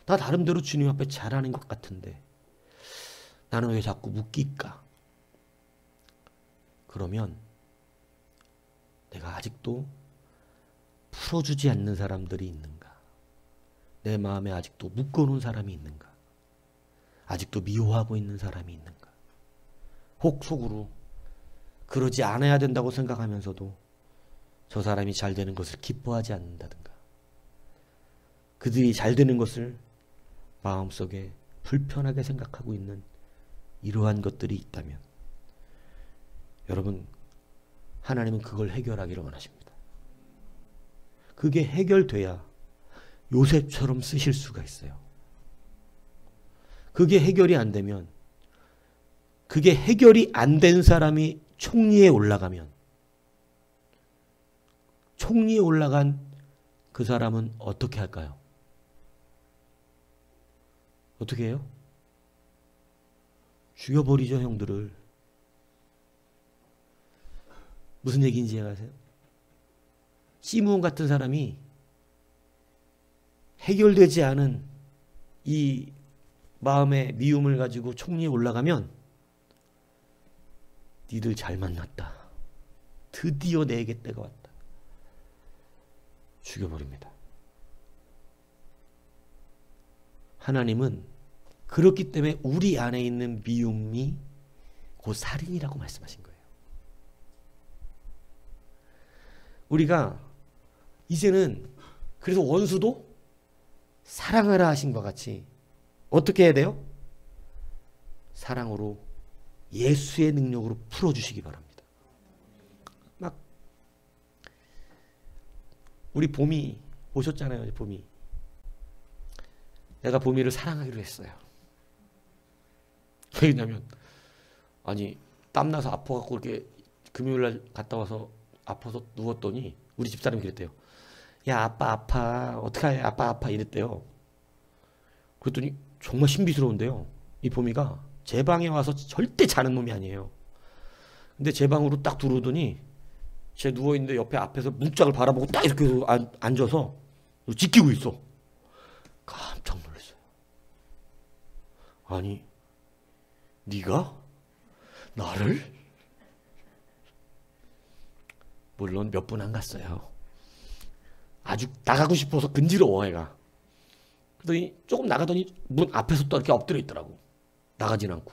나 나름대로 주님 앞에 잘하는 것 같은데 나는 왜 자꾸 묶일까? 그러면 내가 아직도 풀어주지 않는 사람들이 있는가? 내 마음에 아직도 묶어놓은 사람이 있는가? 아직도 미워하고 있는 사람이 있는가? 혹 속으로 그러지 않아야 된다고 생각하면서도 저 사람이 잘 되는 것을 기뻐하지 않는다든가 그들이 잘 되는 것을 마음속에 불편하게 생각하고 있는 이러한 것들이 있다면 여러분 하나님은 그걸 해결하기를 원하십니다. 그게 해결돼야 요셉처럼 쓰실 수가 있어요. 그게 해결이 안 되면 그게 해결이 안 된 사람이 총리에 올라가면 총리에 올라간 그 사람은 어떻게 할까요? 어떻게 해요? 죽여버리죠, 형들을. 무슨 얘기인지 아세요? 시므온 같은 사람이 해결되지 않은 이 마음의 미움을 가지고 총리에 올라가면 니들 잘 만났다. 드디어 내게 때가 왔다. 죽여버립니다. 하나님은 그렇기 때문에 우리 안에 있는 미움이 곧 살인이라고 말씀하신 거예요. 우리가 이제는 그래서 원수도 사랑하라 하신 것 같이 어떻게 해야 돼요? 사랑으로 예수의 능력으로 풀어주시기 바랍니다. 막 우리 봄이 오셨잖아요. 봄이. 내가 봄이를 사랑하기로 했어요. 왜냐면 아니 땀나서 아파갖고 이렇게 금요일날 갔다 와서 아파서 누웠더니 우리 집사람이 그랬대요. 야 아빠 아파 어떡해 아빠 아파 이랬대요. 그랬더니 정말 신비스러운데요. 이 봄이가 제 방에 와서 절대 자는 놈이 아니에요. 근데 제 방으로 딱 들어오더니 제 누워있는데 옆에 앞에서 문짝을 바라보고 딱 이렇게 앉아서 지키고 있어. 깜짝 놀랐어요. 아니 네가 나를? 물론 몇 분 안 갔어요. 아주 나가고 싶어서 근지러워 애가. 그러더니 조금 나가더니 문 앞에서 또 이렇게 엎드려 있더라고. 나가진 않고.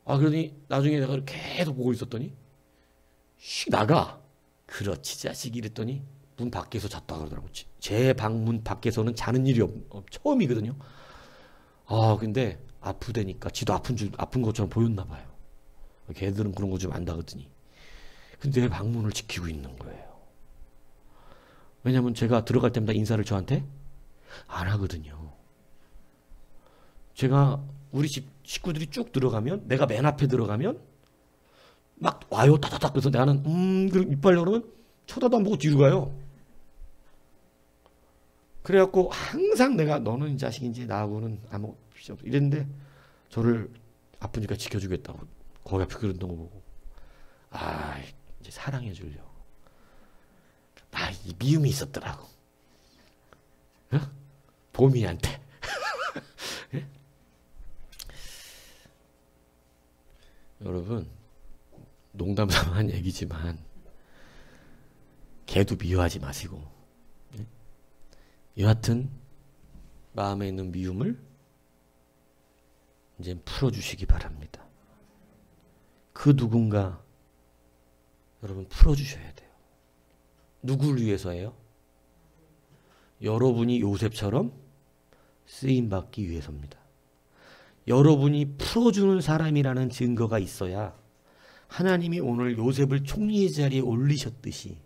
그러더니 나중에 내가 계속 보고 있었더니 나가. 그렇지 자식 이랬더니 문 밖에서 잤다 그러더라고. 제 방 문 밖에서는 자는 일이 처음이거든요. 근데 아프다니까 지도 아픈 것처럼 보였나 봐요. 걔들은 그런 거 좀 안다거든요. 근데 내 방문을 지키고 있는 거예요. 왜냐면 제가 들어갈 때마다 인사를 저한테 안 하거든요. 제가 우리 집 식구들이 쭉 들어가면, 내가 맨 앞에 들어가면 막 와요, 따다닥. 그래서 나는 이빨 그러면 쳐다도 안 보고 뒤로 가요. 그래갖고 항상 내가 너는 자식인지 나하고는 아무 필요 없어 이랬는데, 저를 아프니까 지켜주겠다고 거기 앞에 그런 거 보고, 이제 사랑해 주려고. 이 미움이 있었더라고. 보미한테. 예? 여러분, 농담 삼아 한 얘기지만 걔도 미워하지 마시고, 여하튼 마음에 있는 미움을 이제 풀어주시기 바랍니다. 그 누군가 여러분 풀어주셔야 돼요. 누구를 위해서예요? 여러분이 요셉처럼 쓰임받기 위해서입니다. 여러분이 풀어주는 사람이라는 증거가 있어야 하나님이 오늘 요셉을 총리의 자리에 올리셨듯이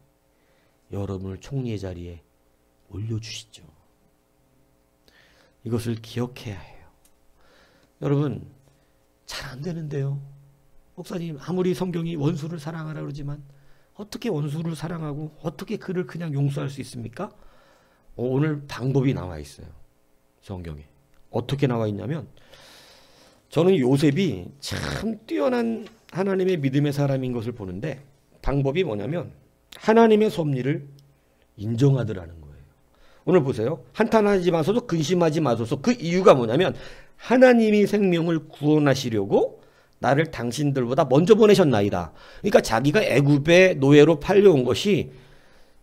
여러분을 총리의 자리에 올려주시죠. 이것을 기억해야 해요. 여러분, 잘 안 되는데요. 목사님, 아무리 성경이 원수를 사랑하라 그러지만 어떻게 원수를 사랑하고 어떻게 그를 그냥 용서할 수 있습니까? 오늘 방법이 나와 있어요. 성경에. 어떻게 나와 있냐면, 저는 요셉이 참 뛰어난 하나님의 믿음의 사람인 것을 보는데, 방법이 뭐냐면 하나님의 섭리를 인정하더라는 거예요. 오늘 보세요. 한탄하지 마소서, 근심하지 마소서. 그 이유가 뭐냐면 하나님이 생명을 구원하시려고 나를 당신들보다 먼저 보내셨나이다. 그러니까 자기가 애굽의 노예로 팔려온 것이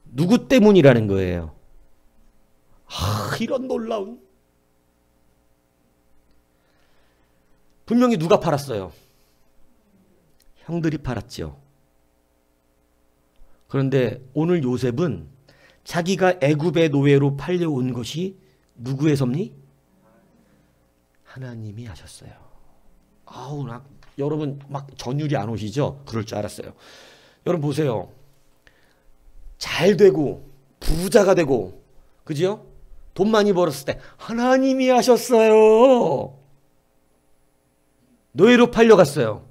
누구 때문이라는 거예요. 이런 놀라운. 분명히 누가 팔았어요? 형들이 팔았죠. 그런데 오늘 요셉은 자기가 애굽의 노예로 팔려온 것이 누구의 섭리? 하나님이 하셨어요. 여러분 막 전율이 안 오시죠? 그럴 줄 알았어요. 여러분 보세요. 잘 되고 부자가 되고, 그죠? 돈 많이 벌었을 때 하나님이 하셨어요. 노예로 팔려갔어요.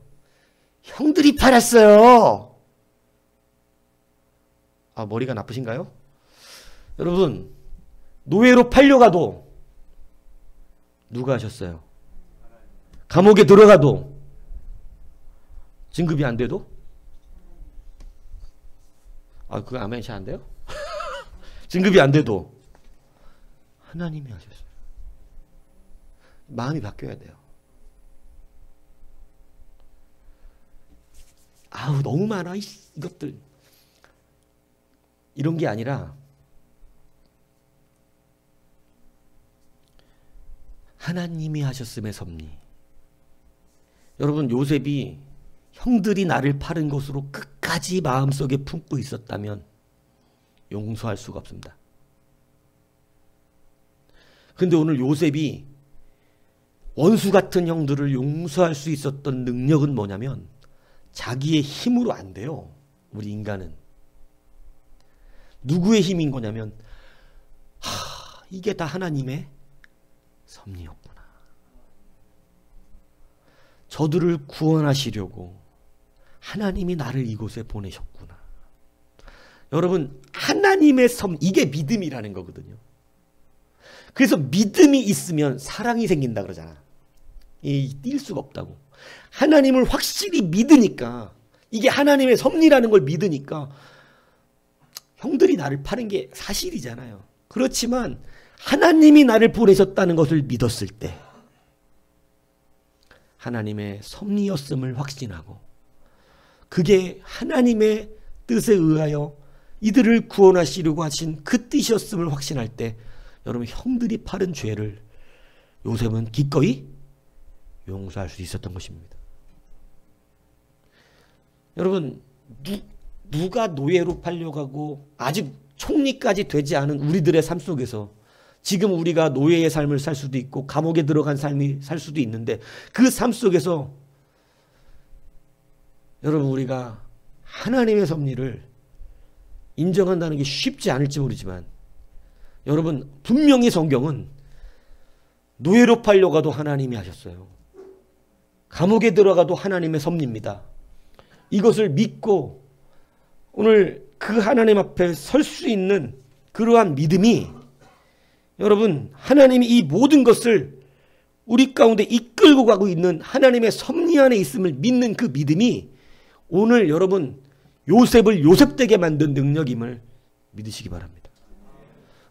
형들이 팔았어요. 머리가 나쁘신가요? 여러분, 노예로 팔려가도 누가 하셨어요? 감옥에 들어가도 진급이 안 돼도? 그거 아멘 잘 안 돼요? 진급이 안 돼도 하나님이 하셨어요. 마음이 바뀌어야 돼요. 너무 많아 이것들. 이런 게 아니라 하나님이 하셨음의 섭리. 여러분, 요셉이 형들이 나를 파는 것으로 끝까지 마음속에 품고 있었다면 용서할 수가 없습니다. 근데 오늘 요셉이 원수 같은 형들을 용서할 수 있었던 능력은 뭐냐면 자기의 힘으로 안 돼요. 우리 인간은. 누구의 힘인 거냐면 이게 다 하나님의 섭리였구나. 저들을 구원하시려고 하나님이 나를 이곳에 보내셨구나. 여러분, 하나님의 섭리, 이게 믿음이라는 거거든요. 그래서 믿음이 있으면 사랑이 생긴다 그러잖아. 뛸 수가 없다고. 하나님을 확실히 믿으니까, 이게 하나님의 섭리라는 걸 믿으니까 형들이 나를 파는 게 사실이잖아요. 그렇지만 하나님이 나를 보내셨다는 것을 믿었을 때 하나님의 섭리였음을 확신하고, 그게 하나님의 뜻에 의하여 이들을 구원하시려고 하신 그 뜻이었음을 확신할 때, 여러분, 형들이 팔은 죄를 요셉은 기꺼이 용서할 수 있었던 것입니다. 여러분, 누가 노예로 팔려가고 아직 총리까지 되지 않은 우리들의 삶 속에서 지금 우리가 노예의 삶을 살 수도 있고 감옥에 들어간 삶이 살 수도 있는데 그 삶 속에서 여러분 우리가 하나님의 섭리를 인정한다는 게 쉽지 않을지 모르지만 여러분 분명히 성경은 노예로 팔려가도 하나님이 하셨어요. 감옥에 들어가도 하나님의 섭리입니다. 이것을 믿고 오늘 그 하나님 앞에 설 수 있는 그러한 믿음이 여러분 하나님이 이 모든 것을 우리 가운데 이끌고 가고 있는 하나님의 섭리 안에 있음을 믿는 그 믿음이 오늘 여러분 요셉을 요셉되게 만든 능력임을 믿으시기 바랍니다.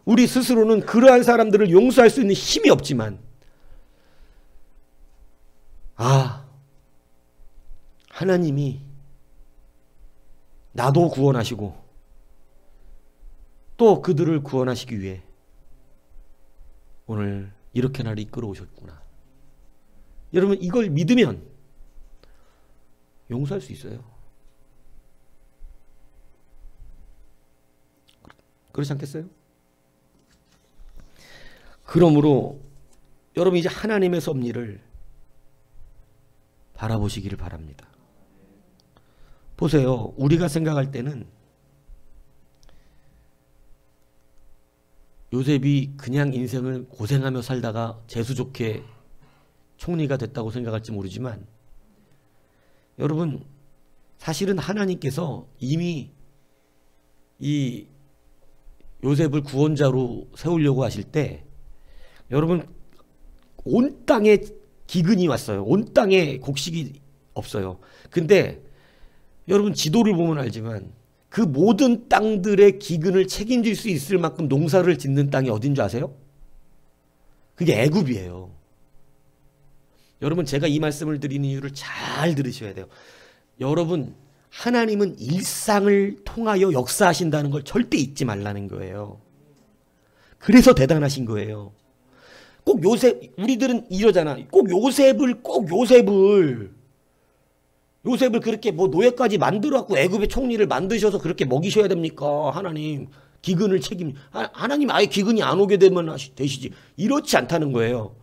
우리 스스로는 그러한 사람들을 용서할 수 있는 힘이 없지만 하나님이 나도 구원하시고 또 그들을 구원하시기 위해 오늘 이렇게 나를 이끌어 오셨구나. 여러분 이걸 믿으면 용서할 수 있어요. 그렇지 않겠어요? 그러므로 여러분 이제 하나님의 섭리를 바라보시기를 바랍니다. 보세요. 우리가 생각할 때는 요셉이 그냥 인생을 고생하며 살다가 재수 좋게 총리가 됐다고 생각할지 모르지만 여러분 사실은 하나님께서 이미 이 요셉을 구원자로 세우려고 하실 때 여러분 온 땅에 기근이 왔어요. 온 땅에 곡식이 없어요. 근데 여러분 지도를 보면 알지만 그 모든 땅들의 기근을 책임질 수 있을 만큼 농사를 짓는 땅이 어딘 줄 아세요? 그게 애굽이에요. 여러분 제가 이 말씀을 드리는 이유를 잘 들으셔야 돼요. 여러분 하나님은 일상을 통하여 역사하신다는 걸 절대 잊지 말라는 거예요. 그래서 대단하신 거예요. 꼭 요셉, 우리들은 이러잖아. 꼭 요셉을 그렇게 뭐 노예까지 만들어갖고 애굽의 총리를 만드셔서 그렇게 먹이셔야 됩니까? 하나님 기근을 하나님 아예 기근이 안 오게 되면 되시지. 이렇지 않다는 거예요.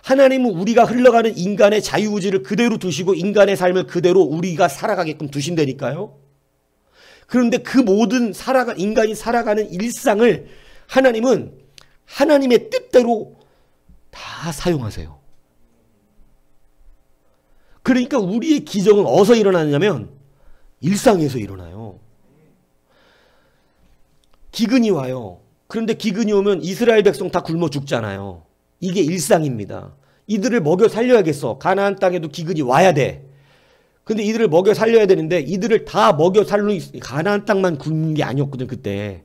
하나님은 우리가 흘러가는 인간의 자유의지를 그대로 두시고 인간의 삶을 그대로 우리가 살아가게끔 두신다니까요. 그런데 그 모든 인간이 살아가는 일상을 하나님은 하나님의 뜻대로 다 사용하세요. 그러니까 우리의 기적은 어디서 일어나냐면 일상에서 일어나요. 기근이 와요. 그런데 기근이 오면 이스라엘 백성 다 굶어 죽잖아요. 이게 일상입니다. 이들을 먹여 살려야겠어. 가나안 땅에도 기근이 와야 돼. 근데 이들을 먹여 살려야 되는데 이들을 다 먹여 가나안 땅만 굶는 게 아니었거든 그때.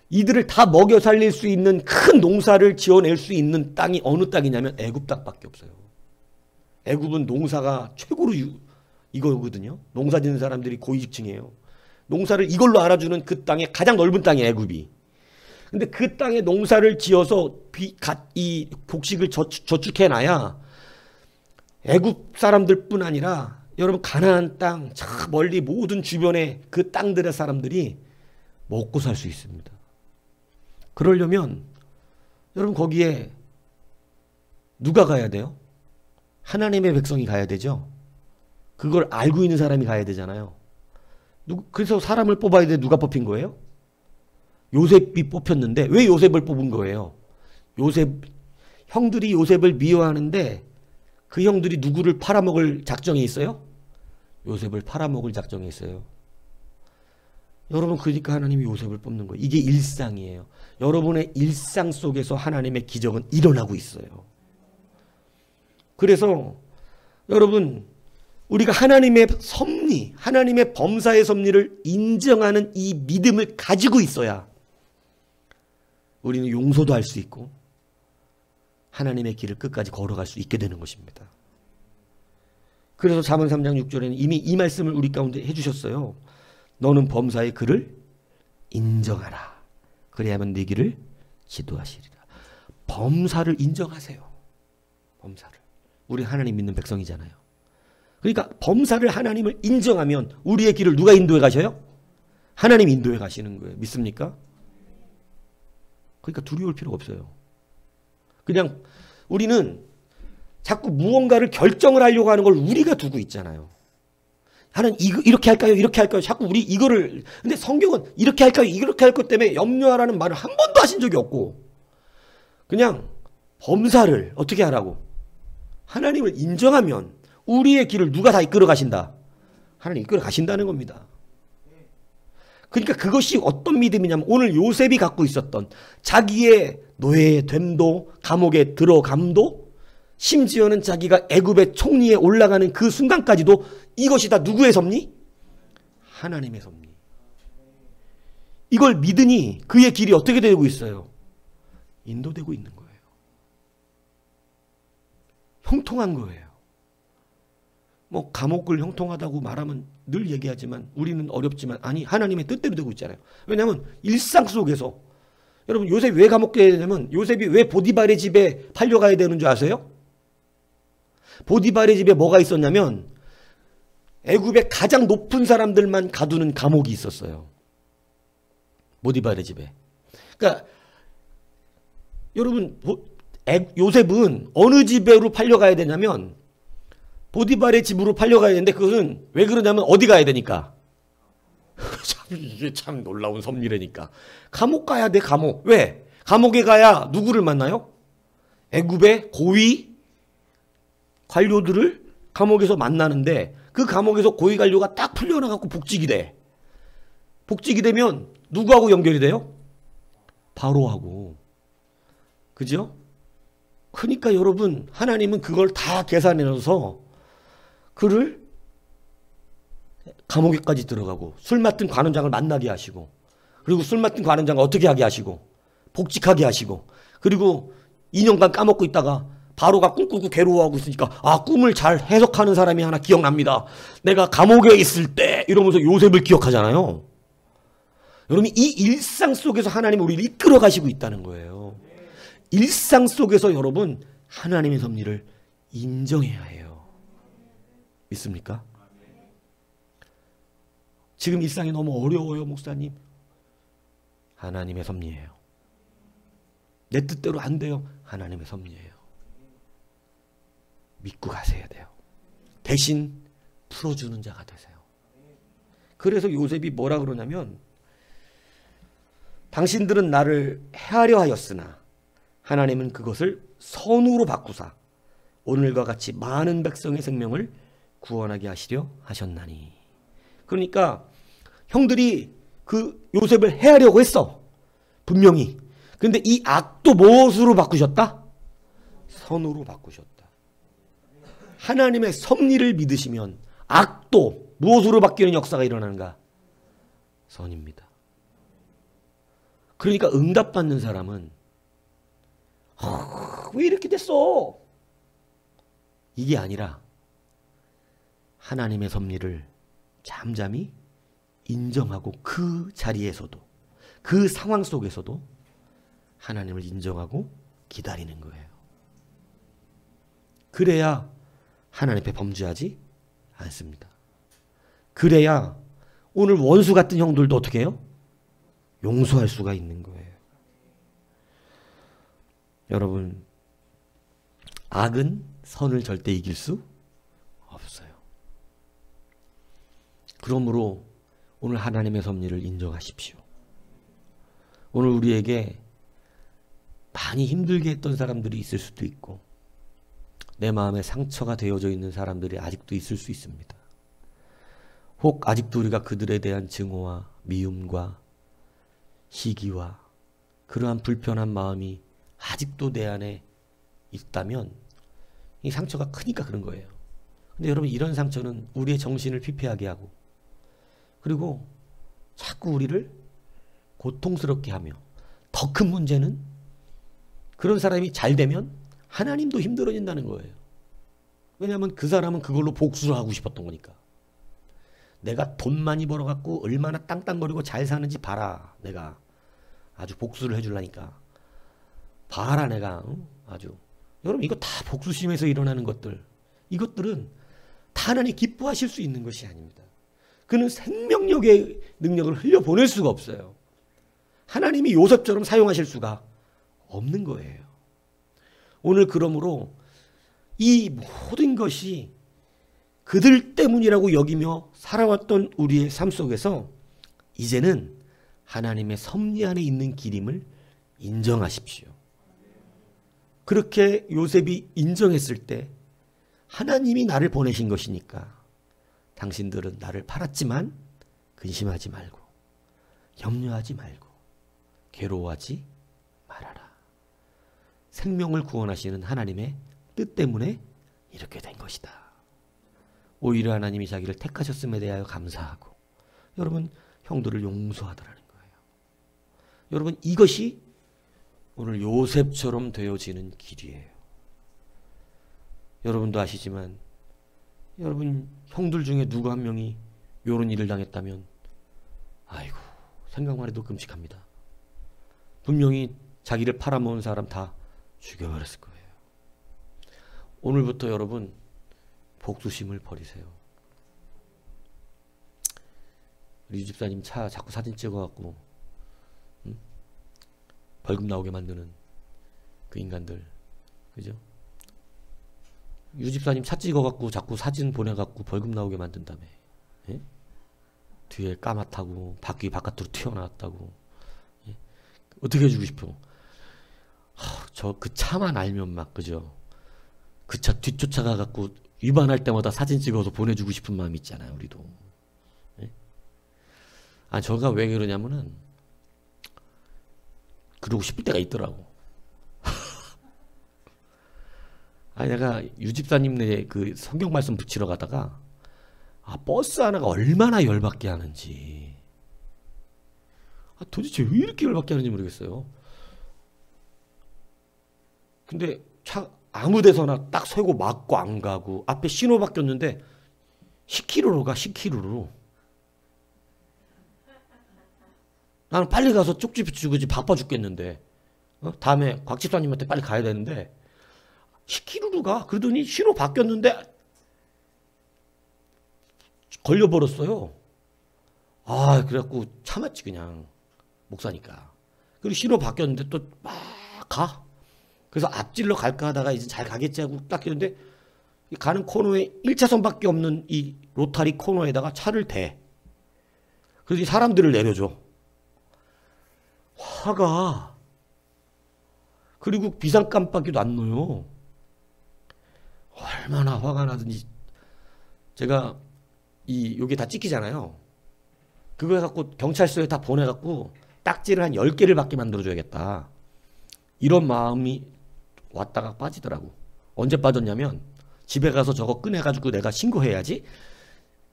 이들을 다 먹여 살릴 수 있는 큰 농사를 지어낼 수 있는 땅이 어느 땅이냐면 애굽 땅밖에 없어요. 애굽은 농사가 최고로 이거거든요. 농사 짓는 사람들이 고위직층이에요. 농사를 이걸로 알아주는 그 땅의 가장 넓은 땅이 애굽이. 근데 그 땅에 농사를 지어서 이 곡식을 저축해놔야 애굽 사람들뿐 아니라 여러분 가나안 땅, 저 멀리 모든 주변의 그 땅들의 사람들이 먹고 살 수 있습니다. 그러려면 여러분 거기에 누가 가야 돼요? 하나님의 백성이 가야 되죠. 그걸 알고 있는 사람이 가야 되잖아요. 그래서 사람을 뽑아야 돼. 누가 뽑힌 거예요? 요셉이 뽑혔는데 왜 요셉을 뽑은 거예요? 형들이 요셉을 미워하는데 그 형들이 누구를 팔아먹을 작정에 있어요? 요셉을 팔아먹을 작정에 있어요. 여러분 그러니까 하나님이 요셉을 뽑는 거예요. 이게 일상이에요. 여러분의 일상 속에서 하나님의 기적은 일어나고 있어요. 그래서 여러분 우리가 하나님의 섭리, 하나님의 범사의 섭리를 인정하는 이 믿음을 가지고 있어야 우리는 용서도 할 수 있고 하나님의 길을 끝까지 걸어갈 수 있게 되는 것입니다. 그래서 잠언 3장 6절에는 이미 이 말씀을 우리 가운데 해주셨어요. 너는 범사의 그를 인정하라. 그래야만 네 길을 지도하시리라. 범사를 인정하세요. 범사를. 우리 하나님 믿는 백성이잖아요. 그러니까 범사를 하나님을 인정하면 우리의 길을 누가 인도해 가셔요? 하나님 인도해 가시는 거예요. 믿습니까? 그러니까 두려울 필요가 없어요. 그냥 우리는 자꾸 무언가를 결정을 하려고 하는 걸 우리가 두고 있잖아요. 하나님 이렇게 할까요? 이렇게 할까요? 자꾸 우리 이거를. 근데 성경은 이렇게 할까요? 이렇게 할 것 때문에 염려하라는 말을 한 번도 하신 적이 없고 그냥 범사를 어떻게 하라고? 하나님을 인정하면 우리의 길을 누가 다 이끌어 가신다? 하나님 이끌어 가신다는 겁니다. 그러니까 그것이 어떤 믿음이냐면 오늘 요셉이 갖고 있었던 자기의 노예됨도 감옥에 들어감도 심지어는 자기가 애굽의 총리에 올라가는 그 순간까지도 이것이 다 누구의 섭리? 하나님의 섭리. 이걸 믿으니 그의 길이 어떻게 되고 있어요? 인도되고 있는 거예요. 형통한 거예요. 뭐 감옥을 형통하다고 말하면 늘 얘기하지만 우리는 어렵지만 아니 하나님의 뜻대로 되고 있잖아요. 왜냐하면 일상 속에서 여러분 요셉이 왜 감옥에 되냐면 요셉이 왜 보디발의 집에 팔려가야 되는 줄 아세요? 보디발의 집에 뭐가 있었냐면 애굽의 가장 높은 사람들만 가두는 감옥이 있었어요. 보디발의 집에. 그러니까 여러분 요셉은 어느 집으로 팔려가야 되냐면 보디발의 집으로 팔려가야 되는데 그것은 왜 그러냐면 어디 가야 되니까. 이게 참 놀라운 섭리라니까. 감옥 가야 돼. 감옥. 왜? 감옥에 가야 누구를 만나요? 애굽의 고위 관료들을 감옥에서 만나는데 그 감옥에서 고위 관료가 딱 풀려나가고 복직이 돼. 복직이 되면 누구하고 연결이 돼요? 바로하고. 그죠? 그러니까 여러분 하나님은 그걸 다 계산해 넣어서 그를 감옥에까지 들어가고 술 맡은 관원장을 만나게 하시고 그리고 술 맡은 관원장을 어떻게 하게 하시고 복직하게 하시고 그리고 2년간 까먹고 있다가 바로가 꿈꾸고 괴로워하고 있으니까 아 꿈을 잘 해석하는 사람이 하나 기억납니다. 내가 감옥에 있을 때 이러면서 요셉을 기억하잖아요. 여러분 이 일상 속에서 하나님은 우리를 이끌어 가시고 있다는 거예요. 일상 속에서 여러분 하나님의 섭리를 인정해야 해요. 믿습니까? 지금 일상이 너무 어려워요, 목사님. 하나님의 섭리예요. 내 뜻대로 안 돼요. 하나님의 섭리예요. 믿고 가셔야 돼요. 대신 풀어주는 자가 되세요. 그래서 요셉이 뭐라 그러냐면 당신들은 나를 해하려 하였으나 하나님은 그것을 선으로 바꾸사 오늘과 같이 많은 백성의 생명을 구원하게 하시려 하셨나니. 그러니까 형들이 그 요셉을 해하려고 했어. 분명히. 그런데 이 악도 무엇으로 바꾸셨다? 선으로 바꾸셨다. 하나님의 섭리를 믿으시면 악도 무엇으로 바뀌는 역사가 일어나는가? 선입니다. 그러니까 응답받는 사람은 왜 이렇게 됐어? 이게 아니라 하나님의 섭리를 잠잠히 인정하고 그 자리에서도 그 상황 속에서도 하나님을 인정하고 기다리는 거예요. 그래야 하나님 앞에 범죄하지 않습니다. 그래야 오늘 원수 같은 형들도 어떻게 해요? 용서할 수가 있는 거예요. 여러분, 악은 선을 절대 이길 수 없어요. 그러므로 오늘 하나님의 섭리를 인정하십시오. 오늘 우리에게 많이 힘들게 했던 사람들이 있을 수도 있고 내 마음에 상처가 되어져 있는 사람들이 아직도 있을 수 있습니다. 혹 아직도 우리가 그들에 대한 증오와 미움과 시기와 그러한 불편한 마음이 아직도 내 안에 있다면 이 상처가 크니까 그런 거예요. 근데 여러분 이런 상처는 우리의 정신을 피폐하게 하고 그리고 자꾸 우리를 고통스럽게 하며 더 큰 문제는 그런 사람이 잘 되면 하나님도 힘들어진다는 거예요. 왜냐하면 그 사람은 그걸로 복수를 하고 싶었던 거니까. 내가 돈 많이 벌어갖고 얼마나 땅땅거리고 잘 사는지 봐라. 내가 아주 복수를 해주려니까. 봐라 내가 아주. 여러분 이거 다 복수심에서 일어나는 것들. 이것들은 다 하나님 기뻐하실 수 있는 것이 아닙니다. 그는 생명력의 능력을 흘려보낼 수가 없어요. 하나님이 요셉처럼 사용하실 수가 없는 거예요. 오늘 그러므로 이 모든 것이 그들 때문이라고 여기며 살아왔던 우리의 삶 속에서 이제는 하나님의 섭리 안에 있는 길임을 인정하십시오. 그렇게 요셉이 인정했을 때 하나님이 나를 보내신 것이니까 당신들은 나를 팔았지만 근심하지 말고 염려하지 말고 괴로워하지 말아라. 생명을 구원하시는 하나님의 뜻 때문에 이렇게 된 것이다. 오히려 하나님이 자기를 택하셨음에 대하여 감사하고 여러분 형들을 용서하더라는 거예요. 여러분 이것이 오늘 요셉처럼 되어지는 길이에요. 여러분도 아시지만 여러분 형들 중에 누구 한 명이 이런 일을 당했다면 아이고 생각만 해도 끔찍합니다. 분명히 자기를 팔아먹은 사람 다 죽여버렸을 거예요. 오늘부터 여러분 복수심을 버리세요. 우리 유 집사님 차 자꾸 사진 찍어갖고 벌금 나오게 만드는 그 인간들, 그죠? 유 집사님 차 찍어갖고 자꾸 사진 보내갖고 벌금 나오게 만든다며. 예? 뒤에 까맣다고 바퀴 바깥으로 튀어나왔다고. 예? 어떻게 해주고 싶어? 저 그 차만 알면 막 그죠? 그 차 뒤쫓아가갖고 위반할 때마다 사진 찍어서 보내주고 싶은 마음이 있잖아요, 우리도. 예? 아, 저가 왜 그러냐면은 그러고 싶을 때가 있더라고. 아, 내가 유 집사님네 그 성경 말씀 붙이러 가다가 버스 하나가 얼마나 열받게 하는지. 도대체 왜 이렇게 열받게 하는지 모르겠어요. 근데 차 아무 데서나 딱 세고 막고 안 가고 앞에 신호 바뀌었는데 10km로 가 10km로. 나는 빨리 가서 쪽지 붙이고 바빠 죽겠는데 다음에 곽 집사님한테 빨리 가야 되는데 10km로 가. 그러더니 신호 바뀌었는데 걸려버렸어요. 아, 그래갖고 참았지 그냥 목사니까. 그리고 신호 바뀌었는데 또 막 가. 그래서 앞질러 갈까 하다가 이제 잘 가겠지 하고 딱 했는데 가는 코너에 1차선밖에 없는 이 로타리 코너에다가 차를 대. 그래서 이 사람들을 내려줘. 화가. 그리고 비상 깜빡이도 안 넣어요. 얼마나 화가 나든지. 제가 여기 다 찍히잖아요. 그거 해갖고 경찰서에 다 보내갖고 딱지를 한 10개를 받게 만들어줘야겠다. 이런 마음이 왔다가 빠지더라고. 언제 빠졌냐면 집에 가서 저거 꺼내가지고 내가 신고해야지.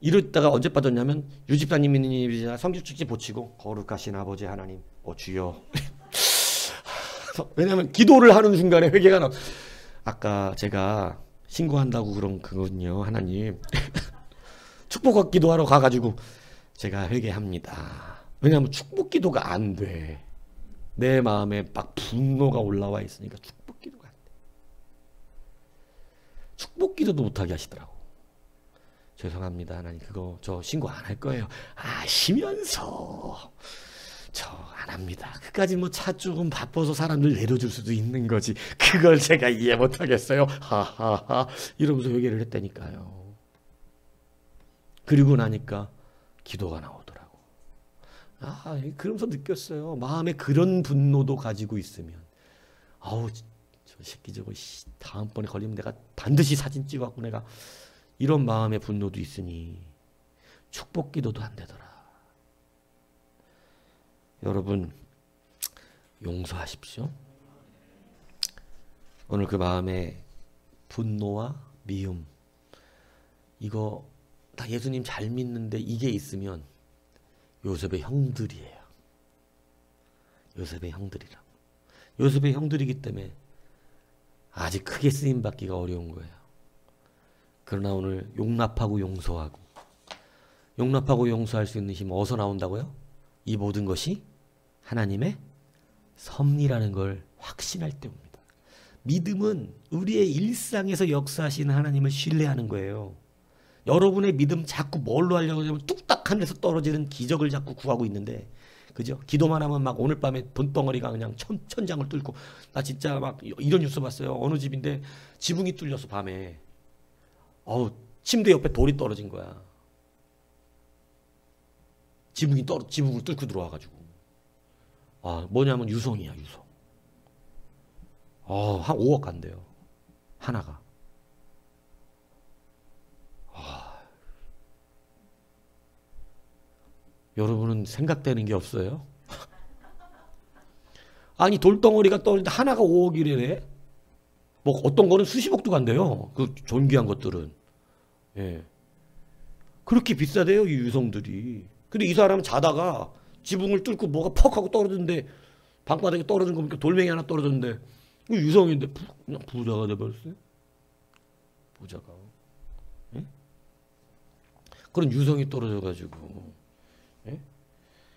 이랬다가 언제 빠졌냐면 유 집사님이 성경 책지 보치고 거룩하신 아버지 하나님 주여. 왜냐면 기도를 하는 순간에 회개가 나. 아까 제가 신고한다고 그런 그거든요. 하나님. 축복 기도하러 가가지고 제가 회개합니다. 왜냐하면 축복 기도가 안 돼. 내 마음에 막 분노가 올라와 있으니까 축복 기도가 안 돼. 축복 기도도 못하게 하시더라고. 죄송합니다 하나님, 그거 저 신고 안 할 거예요. 아시면서 저 안 합니다. 그까지 뭐 차 조금 바빠서 사람들 내려줄 수도 있는 거지. 그걸 제가 이해 못하겠어요. 하하하 이러면서 회개를 했다니까요. 그리고 나니까 기도가 나오더라고. 그러면서 느꼈어요. 마음에 그런 분노도 가지고 있으면 저 새끼 저거 다음번에 걸리면 내가 반드시 사진 찍어갖고 내가 이런 마음의 분노도 있으니 축복 기도도 안 되더라. 여러분 용서하십시오. 오늘 그 마음에 분노와 미움, 이거 다 예수님 잘 믿는데 이게 있으면 요셉의 형들이에요. 요셉의 형들이라고. 요셉의 형들이기 때문에 아직 크게 쓰임받기가 어려운 거예요. 그러나 오늘 용납하고 용서하고, 용납하고 용서할 수 있는 힘은 어디서 나온다고요? 이 모든 것이 하나님의 섭리라는 걸 확신할 때 옵니다. 믿음은 우리의 일상에서 역사하시는 하나님을 신뢰하는 거예요. 여러분의 믿음 자꾸 뭘로 하려고 하면 뚝딱 하늘에서 떨어지는 기적을 자꾸 구하고 있는데 그죠? 기도만 하면 막 오늘 밤에 돈덩어리가 그냥 천장을 뚫고, 나 진짜 막 이런 뉴스 봤어요. 어느 집인데 지붕이 뚫려서 밤에 침대 옆에 돌이 떨어진 거야. 지붕을 뚫고 들어와가지고. 뭐냐면 유성이야, 유성. 한 5억 간대요. 하나가. 여러분은 생각되는 게 없어요? 아니, 돌덩어리가 떨어지는데 하나가 5억이래. 뭐 어떤 거는 수십억도 간대요. 그 존귀한 것들은. 예. 그렇게 비싸대요, 이 유성들이. 근데 이 사람은 자다가 지붕을 뚫고 뭐가 퍽 하고 떨어졌는데, 방바닥에 떨어진 거 보니까 돌멩이 하나 떨어졌는데, 이거 유성인데 그냥 부자가 돼버렸어요. 부자가. 예? 그런 유성이 떨어져가지고. 예?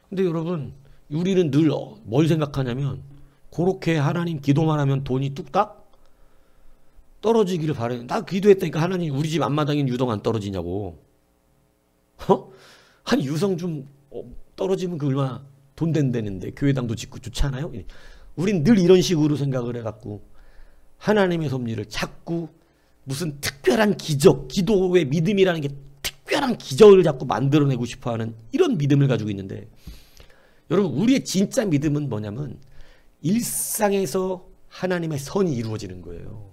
근데 여러분, 우리는 늘 뭘 생각하냐면, 그렇게 하나님 기도만 하면 돈이 뚝딱 떨어지기를 바라는. 나 기도했다니까 하나님 우리 집 앞마당엔 유성 안 떨어지냐고. 아니 유성 좀 떨어지면 그 얼마 돈 된다는데 교회당도 짓고 좋지 않아요? 우린 늘 이런 식으로 생각을 해갖고 하나님의 섭리를 자꾸 무슨 특별한 기적, 기도의 믿음이라는 게 특별한 기적을 자꾸 만들어내고 싶어하는 이런 믿음을 가지고 있는데, 여러분 우리의 진짜 믿음은 뭐냐면 일상에서 하나님의 선이 이루어지는 거예요.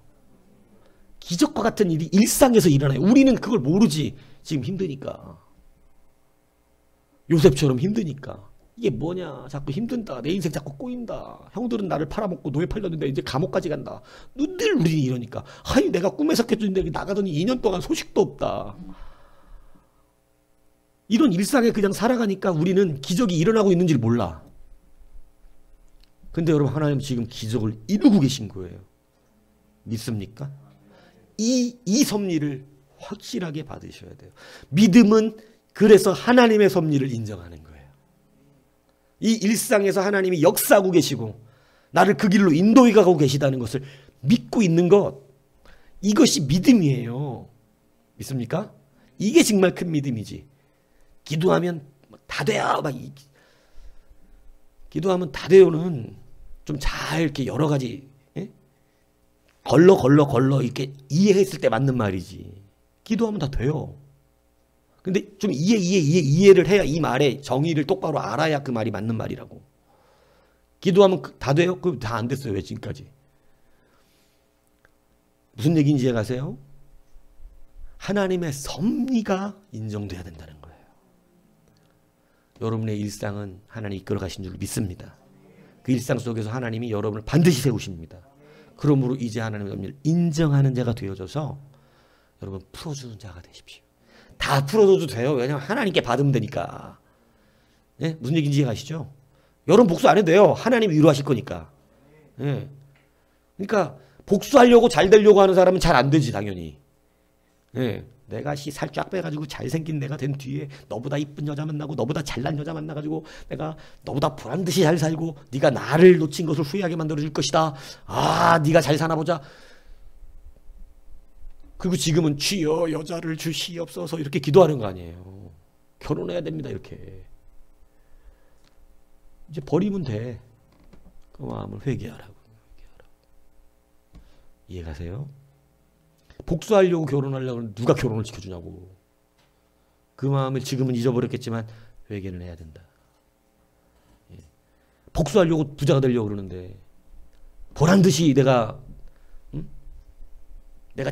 기적과 같은 일이 일상에서 일어나요. 우리는 그걸 모르지. 지금 힘드니까. 요셉처럼 힘드니까. 이게 뭐냐. 자꾸 힘든다. 내 인생 자꾸 꼬인다. 형들은 나를 팔아먹고 노예 팔렸는데 이제 감옥까지 간다. 늘 우리는 이러니까. 아니 내가 꿈에서 깼는데 나가더니 2년 동안 소식도 없다. 이런 일상에 그냥 살아가니까 우리는 기적이 일어나고 있는지를 몰라. 근데 여러분 하나님 지금 기적을 이루고 계신 거예요. 믿습니까? 이 섭리를 확실하게 받으셔야 돼요. 믿음은 그래서 하나님의 섭리를 인정하는 거예요. 이 일상에서 하나님이 역사하고 계시고 나를 그 길로 인도해 가고 계시다는 것을 믿고 있는 것, 이것이 믿음이에요. 믿습니까? 이게 정말 큰 믿음이지. 기도하면 다 돼요. 기도하면 다 돼요는 좀 잘 이렇게 여러 가지 걸러 이렇게 이해했을 때 맞는 말이지. 기도하면 다 돼요. 근데 좀 이해를 해야 이 말의 정의를 똑바로 알아야 그 말이 맞는 말이라고. 기도하면 다 돼요? 그럼 다 안 됐어요. 왜 지금까지? 무슨 얘기인지 이해가세요? 하나님의 섭리가 인정돼야 된다는 거예요. 여러분의 일상은 하나님이 이끌어 가신 줄 믿습니다. 그 일상 속에서 하나님이 여러분을 반드시 세우십니다. 그러므로 이제 하나님의 섭리를 인정하는 자가 되어져서 여러분 풀어주는 자가 되십시오. 다 풀어줘도 돼요. 왜냐하면 하나님께 받으면 되니까. 예? 무슨 얘기인지 이해가시죠? 여러분 복수 안 해도 돼요. 하나님이 위로하실 거니까. 예. 그러니까 복수하려고 잘 되려고 하는 사람은 잘 안 되지 당연히. 예. 내가 살 쫙 빼가지고 잘생긴 내가 된 뒤에 너보다 이쁜 여자 만나고 너보다 잘난 여자 만나가지고 내가 너보다 보란듯이 잘 살고 네가 나를 놓친 것을 후회하게 만들어줄 것이다. 네가 잘 사나 보자. 그리고 지금은 주여 여자를 주시옵소서 이렇게 기도하는 거 아니에요. 결혼해야 됩니다 이렇게. 이제 버리면 돼. 그 마음을 회개하라고. 이해가세요? 복수하려고 결혼하려고 누가 결혼을 지켜주냐고. 그 마음을 지금은 잊어버렸겠지만 회개는 해야 된다. 예. 복수하려고 부자가 되려고 그러는데 보란듯이 내가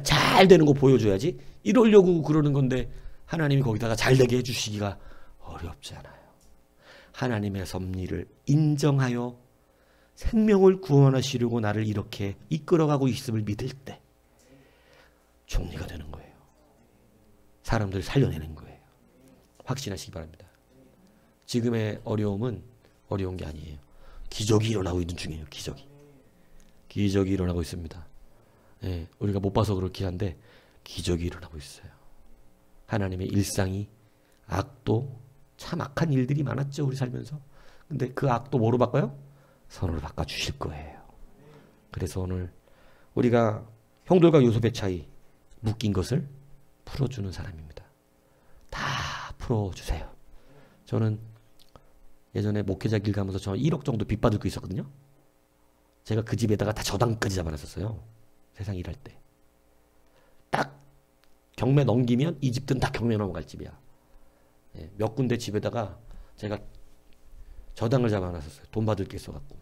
잘 되는 거 보여줘야지 이러려고 그러는 건데 하나님이 거기다가 잘 되게 해주시기가 어렵잖아요. 하나님의 섭리를 인정하여 생명을 구원하시려고 나를 이렇게 이끌어가고 있음을 믿을 때 총리가 되는 거예요. 사람들을 살려내는 거예요. 확신하시기 바랍니다. 지금의 어려움은 어려운 게 아니에요. 기적이 일어나고 있는 중이에요. 기적이 일어나고 있습니다. 예, 우리가 못 봐서 그렇긴 한데 기적이 일어나고 있어요. 하나님의 일상이 악도 참 악한 일들이 많았죠. 우리 살면서. 근데 그 악도 뭐로 바꿔요? 선으로 바꿔주실 거예요. 그래서 오늘 우리가 형들과 요셉의 차이 묶인 것을 풀어주는 사람입니다. 다 풀어주세요. 저는 예전에 목회자 길 가면서 저 1억 정도 빚 받을 거 있었거든요. 제가 그 집에다가 다 저당까지 잡아놨었어요. 세상 일할 때. 딱 경매 넘기면 이 집들은 다 경매 넘어갈 집이야. 예, 몇 군데 집에다가 제가 저당을 잡아놨었어요. 돈 받을 게 있어갖고.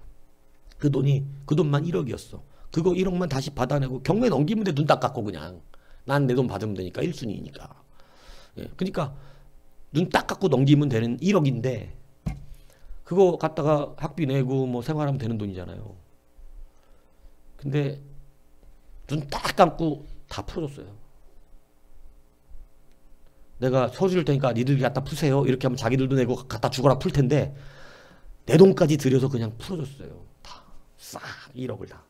그 돈만 1억이었어. 그거 1억만 다시 받아내고 경매 넘기면 돼. 눈 딱 감고 그냥. 난 내 돈 받으면 되니까 1순위니까. 예, 그러니까 눈 딱 감고 넘기면 되는 1억인데 그거 갖다가 학비 내고 뭐 생활하면 되는 돈이잖아요. 근데 눈 딱 감고 다 풀어줬어요. 내가 서류 줄 테니까 니들이 갖다 푸세요. 이렇게 하면 자기들도 내고 갖다 주거나 풀 텐데 내 돈까지 들여서 그냥 풀어줬어요. 다. 싹 1억을 다.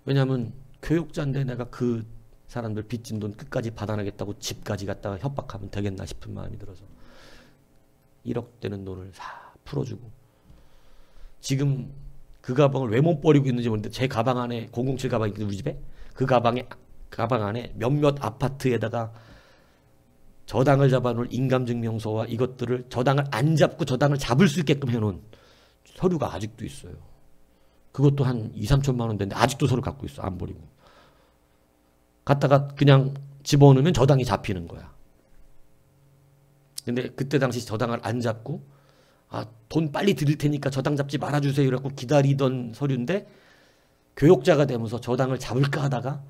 왜냐하면 교육자인데 내가 그 사람들 빚진 돈 끝까지 받아내겠다고 집까지 갖다가 협박하면 되겠나 싶은 마음이 들어서 1억 되는 돈을 다 풀어주고 지금 그 가방을 왜 못 버리고 있는지 모르는데 제 가방 안에 007 가방이 있거든요. 우리 집에. 그 가방 안에 몇몇 아파트에다가 저당을 잡아놓을 인감증명서와 이것들을 저당을 안 잡고 저당을 잡을 수 있게끔 해놓은 서류가 아직도 있어요. 그것도 한 2, 3천만 원 되는데 아직도 서류 갖고 있어. 안 버리고. 갖다가 그냥 집어넣으면 저당이 잡히는 거야. 근데 그때 당시 저당을 안 잡고 돈 빨리 드릴 테니까 저당 잡지 말아주세요. 이러고 기다리던 서류인데 교육자가 되면서 저당을 잡을까 하다가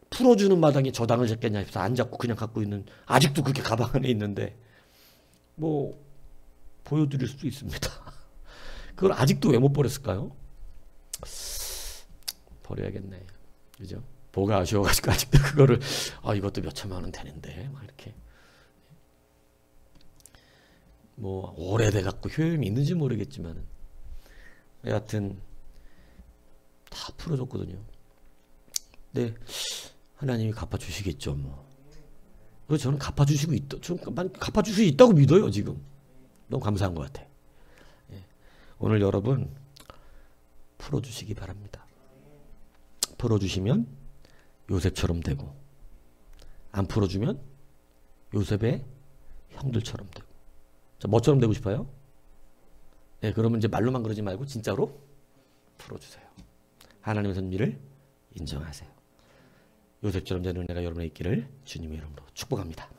풀어주는 마당에 저당을 잡겠냐 해서 안 잡고 그냥 갖고 있는 아직도 그게 가방 안에 있는데 뭐 보여드릴 수도 있습니다. 그걸 아직도 왜 못 버렸을까요? 버려야겠네. 그죠? 뭐가 아쉬워가지고 아직도 그거를 이것도 몇 천만 원 되는데 막 이렇게 뭐 오래돼 갖고 효용이 있는지 모르겠지만 여하튼 다 풀어줬거든요. 근데 하나님이 갚아주시겠죠 뭐. 그래서 저는 갚아주시고 갚아줄 수 있다고 믿어요. 지금 너무 감사한 것 같아. 예. 오늘 여러분 풀어주시기 바랍니다. 풀어주시면 요셉처럼 되고 안 풀어주면 요셉의 형들처럼 되고. 자, 뭐처럼 되고 싶어요? 네, 그러면 이제 말로만 그러지 말고 진짜로 풀어주세요. 하나님의 섭리를 인정하세요. 요셉처럼 되는 은혜가 여러분의 있기를 주님의 이름으로 축복합니다.